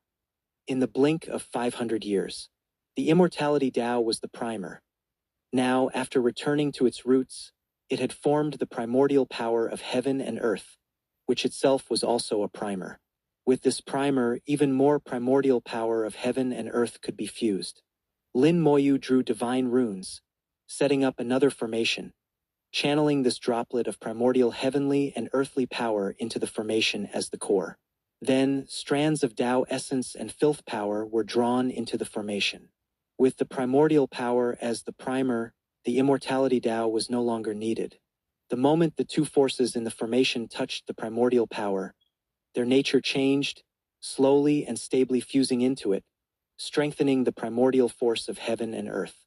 In the blink of 500 years. The immortality Tao was the primer. Now, after returning to its roots, it had formed the primordial power of heaven and earth, which itself was also a primer. With this primer, even more primordial power of heaven and earth could be fused. Lin Moyu drew divine runes, setting up another formation, channeling this droplet of primordial heavenly and earthly power into the formation as the core. Then, strands of Tao essence and filth power were drawn into the formation. With the primordial power as the primer, the immortality Tao was no longer needed. The moment the two forces in the formation touched the primordial power, their nature changed, slowly and stably fusing into it, strengthening the primordial force of heaven and earth.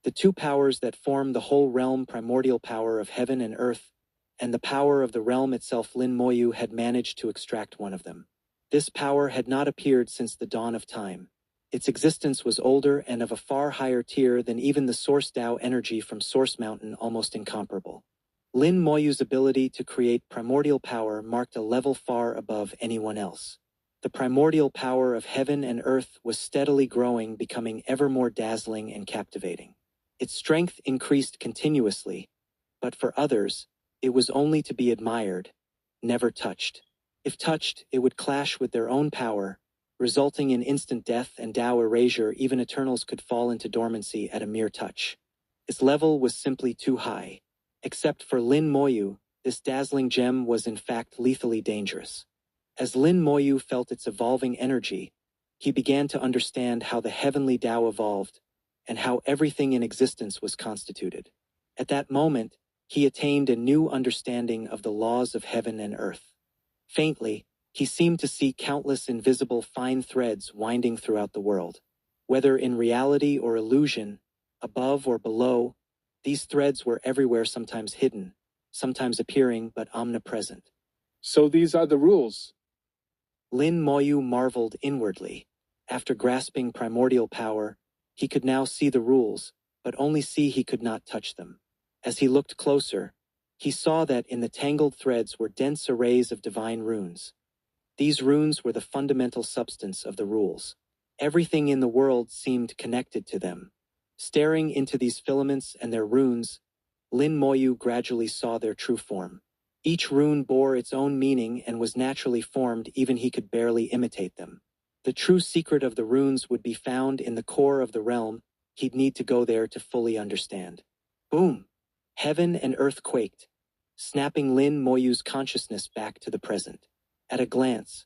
The two powers that form the whole realm, primordial power of heaven and earth, and the power of the realm itself. Lin Moyu had managed to extract one of them. This power had not appeared since the dawn of time. Its existence was older and of a far higher tier than even the Source Tao energy from Source Mountain, almost incomparable. Lin Moyu's ability to create primordial power marked a level far above anyone else. The primordial power of heaven and earth was steadily growing, becoming ever more dazzling and captivating. Its strength increased continuously, but for others, it was only to be admired, never touched. If touched, it would clash with their own power, resulting in instant death and Tao erasure. Even Eternals could fall into dormancy at a mere touch. Its level was simply too high. Except for Lin Moyu, this dazzling gem was in fact lethally dangerous. As Lin Moyu felt its evolving energy, he began to understand how the heavenly Tao evolved, and how everything in existence was constituted. At that moment, he attained a new understanding of the laws of heaven and earth. Faintly, he seemed to see countless invisible fine threads winding throughout the world. Whether in reality or illusion, above or below, these threads were everywhere, sometimes hidden, sometimes appearing, but omnipresent. So these are the rules. Lin Moyu marveled inwardly. After grasping primordial power, he could now see the rules, but only see he could not touch them. As he looked closer, he saw that in the tangled threads were dense arrays of divine runes. These runes were the fundamental substance of the rules. Everything in the world seemed connected to them. Staring into these filaments and their runes, Lin Moyu gradually saw their true form. Each rune bore its own meaning and was naturally formed, even he could barely imitate them. The true secret of the runes would be found in the core of the realm. He'd need to go there to fully understand. Boom! Heaven and earth quaked, snapping Lin Moyu's consciousness back to the present. At a glance,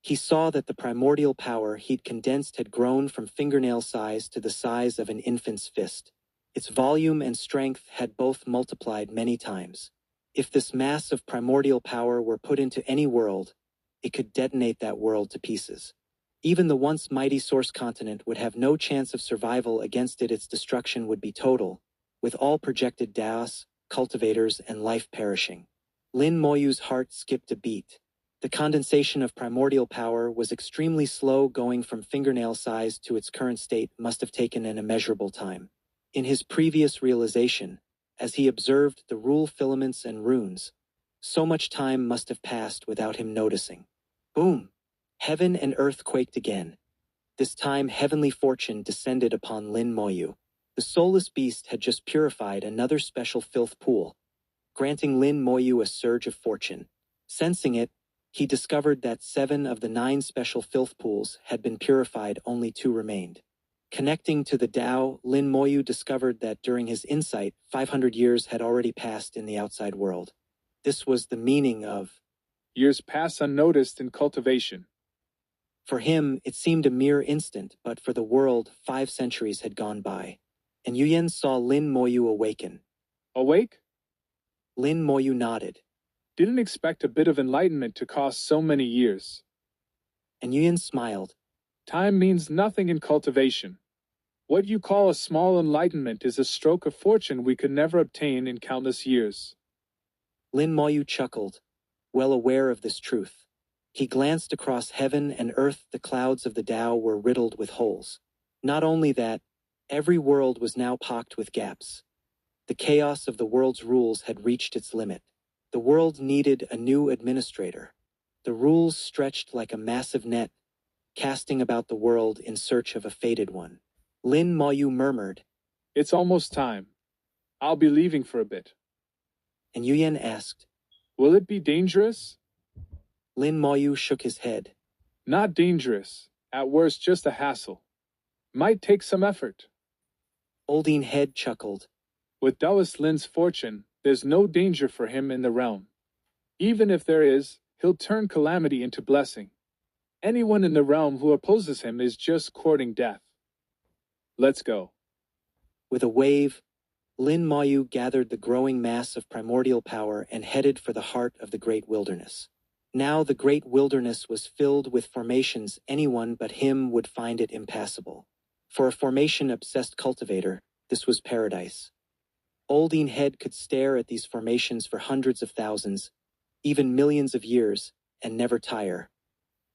he saw that the primordial power he'd condensed had grown from fingernail size to the size of an infant's fist. Its volume and strength had both multiplied many times. If this mass of primordial power were put into any world, it could detonate that world to pieces. Even the once mighty source continent would have no chance of survival against it. Its destruction would be total, with all projected Daos, cultivators, and life perishing. Lin Moyu's heart skipped a beat. The condensation of primordial power was extremely slow. Going from fingernail size to its current state must have taken an immeasurable time. In his previous realization, as he observed the rule filaments and runes, so much time must have passed without him noticing. Boom! Heaven and earth quaked again. This time heavenly fortune descended upon Lin Moyu. The soulless beast had just purified another special filth pool, granting Lin Moyu a surge of fortune. Sensing it, he discovered that 7 of the 9 special filth pools had been purified, only 2 remained. Connecting to the Tao, Lin Moyu discovered that during his insight, 500 years had already passed in the outside world. This was the meaning of Years pass unnoticed in cultivation. For him, it seemed a mere instant, but for the world, 5 centuries had gone by. And Yuyen saw Lin Moyu awaken. Awake? Lin Moyu nodded. Didn't expect a bit of enlightenment to cost so many years. And Yuyen smiled. Time means nothing in cultivation. What you call a small enlightenment is a stroke of fortune we could never obtain in countless years. Lin Moyu chuckled, well aware of this truth. He glanced across heaven and earth. The clouds of the Tao were riddled with holes. Not only that, every world was now pocked with gaps. The chaos of the world's rules had reached its limit. The world needed a new administrator. The rules stretched like a massive net, casting about the world in search of a fated one. Lin Moyu murmured. It's almost time. I'll be leaving for a bit. And Yuyen asked. Will it be dangerous? Lin Moyu shook his head. Not dangerous. At worst, just a hassle. Might take some effort. Oldine Head chuckled. With Taoist Lin's fortune, there's no danger for him in the realm. Even if there is, he'll turn calamity into blessing. Anyone in the realm who opposes him is just courting death. Let's go. With a wave, Lin Moyu gathered the growing mass of primordial power and headed for the heart of the great wilderness. Now the great wilderness was filled with formations. Anyone but him would find it impassable. For a formation-obsessed cultivator, this was paradise. Oldine Head could stare at these formations for hundreds of thousands, even millions of years, and never tire.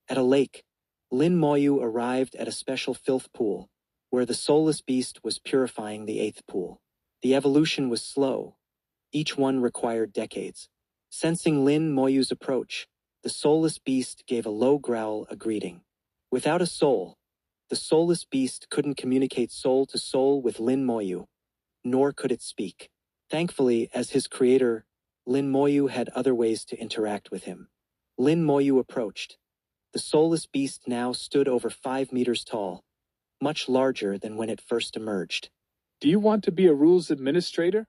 At a lake, Lin Moyu arrived at a special filth pool, where the soulless beast was purifying the 8th pool. The evolution was slow. Each one required decades. Sensing Lin Moyu's approach, the soulless beast gave a low growl, a greeting. Without a soul, the soulless beast couldn't communicate soul to soul with Lin Moyu, nor could it speak. Thankfully, as his creator, Lin Moyu had other ways to interact with him. Lin Moyu approached. The soulless beast now stood over 5 meters tall, much larger than when it first emerged. Do you want to be a rules administrator?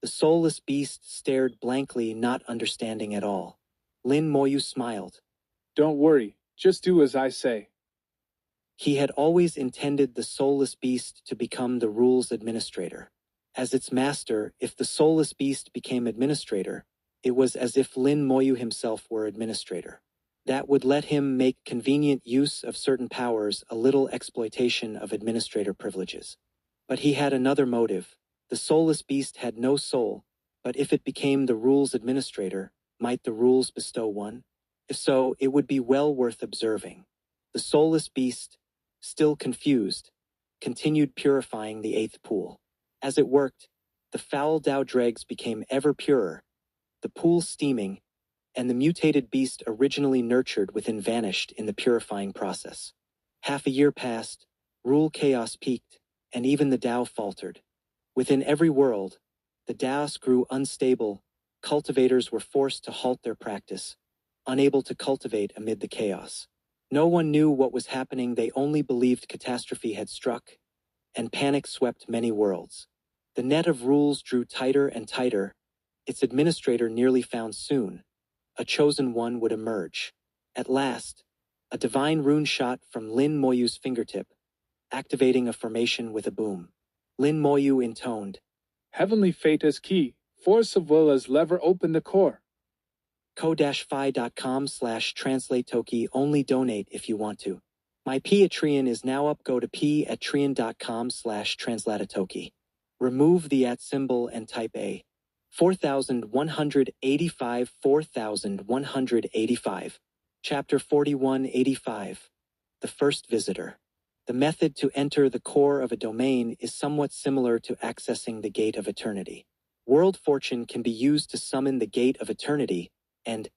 The soulless beast stared blankly, not understanding at all. Lin Moyu smiled. Don't worry, just do as I say. He had always intended the soulless beast to become the rules administrator. As its master, if the soulless beast became administrator, it was as if Lin Moyu himself were administrator. That would let him make convenient use of certain powers, a little exploitation of administrator privileges. But he had another motive. The soulless beast had no soul, but if it became the rules administrator, might the rules bestow one? If so, it would be well worth observing. The soulless beast, still confused, continued purifying the eighth pool. As it worked, the foul Tao dregs became ever purer, the pool steaming, and the mutated beast originally nurtured within vanished in the purifying process. Half a year passed, rule chaos peaked, and even the Tao faltered. Within every world, the Taos grew unstable, cultivators were forced to halt their practice, unable to cultivate amid the chaos. No one knew what was happening, they only believed catastrophe had struck, and panic swept many worlds. The net of rules drew tighter and tighter, its administrator nearly found soon. A chosen one would emerge. At last, a divine rune shot from Lin Moyu's fingertip, activating a formation with a boom. Lin Moyu intoned, Heavenly fate as key, force of will as lever, open the core. ko-fi.com/translate-toki, only donate if you want to. My P-Atrian is now up, go to p-atrian.com/translate-toki. Remove the @ symbol and type A. 4185. Chapter 4185. The First Visitor. The method to enter the core of a domain is somewhat similar to accessing the Gate of Eternity. World Fortune can be used to summon the Gate of Eternity and,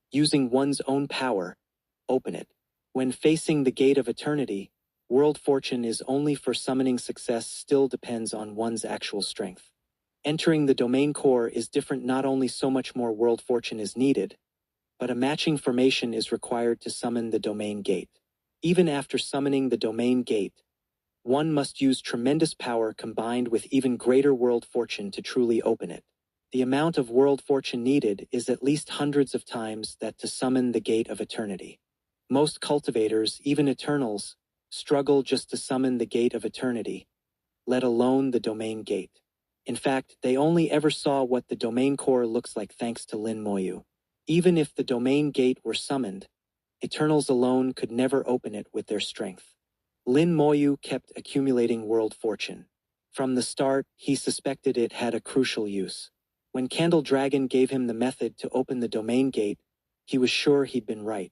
using one's own power, open it. When facing the Gate of Eternity, World Fortune is only for summoning. Success still depends on one's actual strength. Entering the domain core is different. Not only so much more World Fortune is needed, but a matching formation is required to summon the domain gate. Even after summoning the domain gate, one must use tremendous power combined with even greater World Fortune to truly open it. The amount of World Fortune needed is at least hundreds of times that to summon the Gate of Eternity. Most cultivators, even Eternals, struggle just to summon the Gate of Eternity, let alone the domain gate. In fact, they only ever saw what the domain core looks like thanks to Lin Moyu. Even if the domain gate were summoned, Eternals alone could never open it with their strength. Lin Moyu kept accumulating World Fortune. From the start, he suspected it had a crucial use. When Candle Dragon gave him the method to open the domain gate, he was sure he'd been right.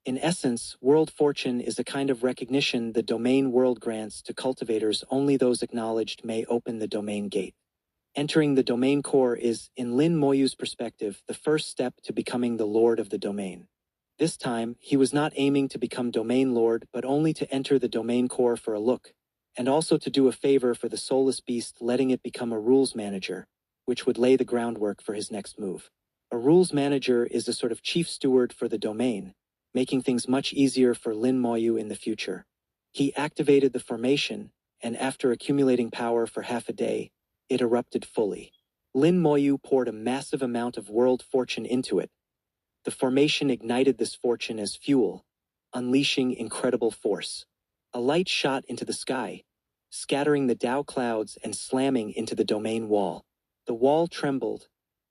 In essence, World Fortune is a kind of recognition the domain world grants to cultivators. Only those acknowledged may open the domain gate. Entering the domain core is, in Lin Moyu's perspective, the first step to becoming the lord of the domain. This time, he was not aiming to become domain lord, but only to enter the domain core for a look, and also to do a favor for the soulless beast, letting it become a rules manager, which would lay the groundwork for his next move. A rules manager is a sort of chief steward for the domain, making things much easier for Lin Moyu in the future. He activated the formation, and after accumulating power for half a day, it erupted fully. Lin Moyu poured a massive amount of World Fortune into it. The formation ignited this fortune as fuel, unleashing incredible force. A light shot into the sky, scattering the Tao clouds and slamming into the domain wall. The wall trembled,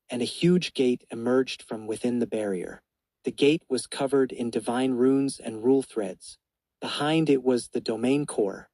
and a huge gate emerged from within the barrier. The gate was covered in divine runes and rule threads. Behind it was the domain core.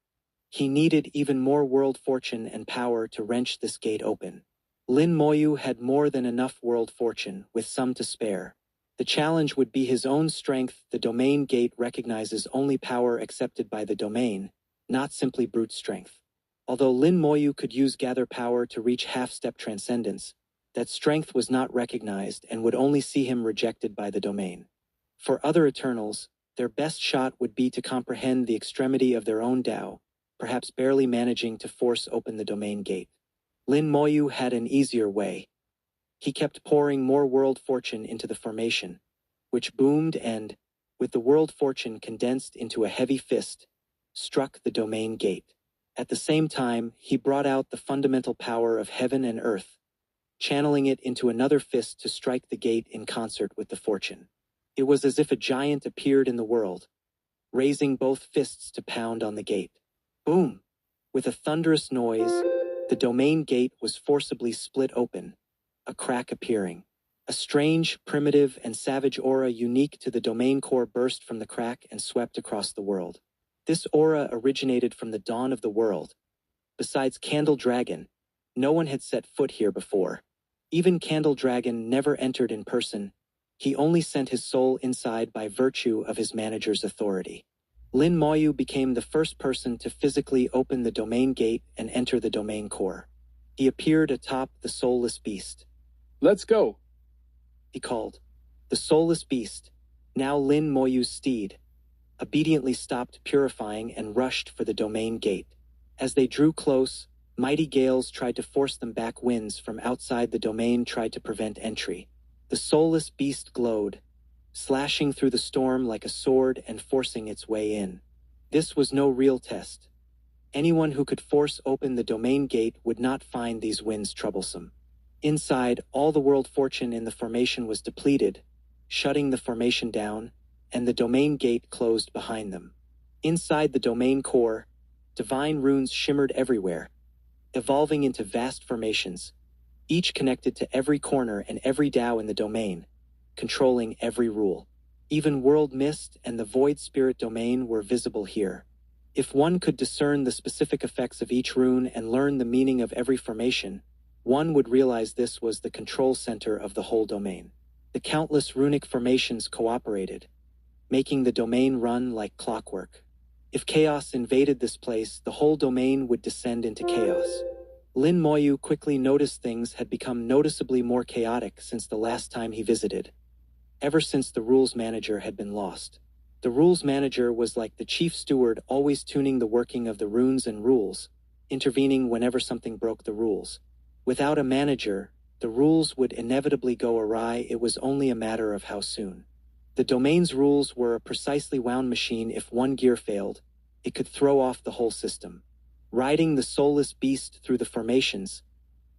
He needed even more World Fortune and power to wrench this gate open. Lin Moyu had more than enough World Fortune, with some to spare. The challenge would be his own strength. The domain gate recognizes only power accepted by the domain, not simply brute strength. Although Lin Moyu could use gather power to reach half-step transcendence, that strength was not recognized and would only see him rejected by the domain. For other Eternals, their best shot would be to comprehend the extremity of their own Tao, perhaps barely managing to force open the domain gate. Lin Moyu had an easier way. He kept pouring more World Fortune into the formation, which boomed and, with the World Fortune condensed into a heavy fist, struck the domain gate. At the same time, he brought out the fundamental power of heaven and earth, channeling it into another fist to strike the gate in concert with the fortune. It was as if a giant appeared in the world, raising both fists to pound on the gate. Boom! With a thunderous noise, the domain gate was forcibly split open, a crack appearing. A strange, primitive, and savage aura unique to the domain core burst from the crack and swept across the world. This aura originated from the dawn of the world. Besides Candle Dragon, no one had set foot here before. Even Candle Dragon never entered in person, He only sent his soul inside by virtue of his manager's authority. Lin Moyu became the first person to physically open the domain gate and enter the domain core. He appeared atop the soulless beast. Let's go, he called. The soulless beast, now Lin Moyu's steed, obediently stopped purifying and rushed for the domain gate. As they drew close, mighty gales tried to force them back. Winds from outside the domain tried to prevent entry. The soulless beast glowed, slashing through the storm like a sword and forcing its way in. This was no real test. Anyone who could force open the domain gate would not find these winds troublesome. Inside, all the world fortune in the formation was depleted, shutting the formation down, and the domain gate closed behind them. Inside the domain core, divine runes shimmered everywhere, evolving into vast formations, each connected to every corner and every Tao in the domain, controlling every rule. Even world mist and the void spirit domain were visible here. If one could discern the specific effects of each rune and learn the meaning of every formation, one would realize this was the control center of the whole domain. The countless runic formations cooperated, making the domain run like clockwork. If chaos invaded this place, the whole domain would descend into chaos. Lin Moyu quickly noticed things had become noticeably more chaotic since the last time he visited. Ever since the rules manager had been lost. The rules manager was like the chief steward, always tuning the working of the runes and rules, intervening whenever something broke the rules. Without a manager, the rules would inevitably go awry. It was only a matter of how soon. The domain's rules were a precisely wound machine. If one gear failed, it could throw off the whole system. Riding the soulless beast through the formations,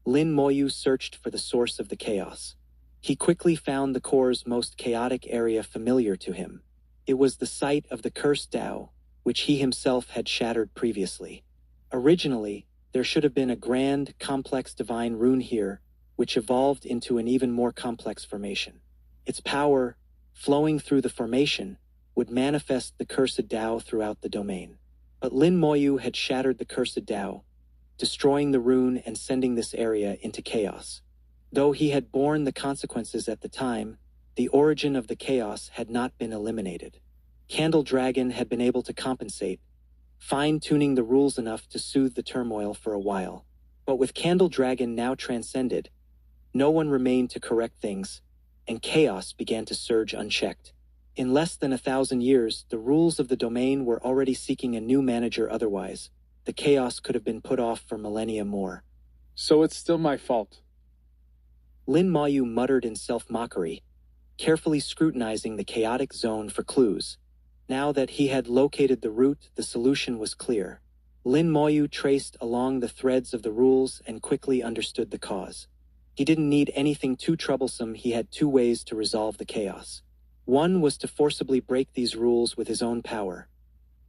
Lin Moyu searched for the source of the chaos. He quickly found the core's most chaotic area familiar to him. It was the site of the cursed Tao, which he himself had shattered previously. Originally, there should have been a grand, complex divine rune here, which evolved into an even more complex formation. Its power, flowing through the formation, would manifest the cursed Tao throughout the domain. But Lin Moyu had shattered the cursed Tao, destroying the rune and sending this area into chaos. Though he had borne the consequences at the time, the origin of the chaos had not been eliminated. Candle Dragon had been able to compensate, fine-tuning the rules enough to soothe the turmoil for a while. But with Candle Dragon now transcended, no one remained to correct things, and chaos began to surge unchecked. In less than 1,000 years, the rules of the domain were already seeking a new manager. Otherwise, the chaos could have been put off for millennia more. So it's still my fault. Lin Moyu muttered in self-mockery, carefully scrutinizing the chaotic zone for clues. Now that he had located the root, the solution was clear. Lin Moyu traced along the threads of the rules and quickly understood the cause. He didn't need anything too troublesome. He had two ways to resolve the chaos. One was to forcibly break these rules with his own power,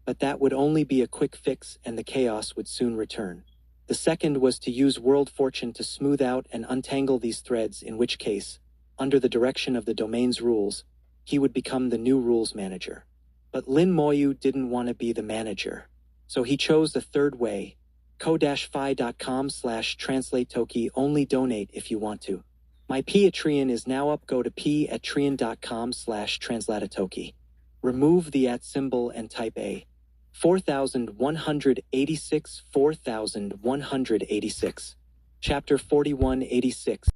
but that would only be a quick fix and the chaos would soon return. The second was to use world fortune to smooth out and untangle these threads, in which case, under the direction of the domain's rules, he would become the new rules manager. But Lin Moyu didn't want to be the manager, so he chose the third way. ko-fi.com/translate-toki. Only donate if you want to. My Patreon is now up. Go to patreon.com/translate-toki. Remove the @ symbol and type A. 4186 4186. Chapter 4186.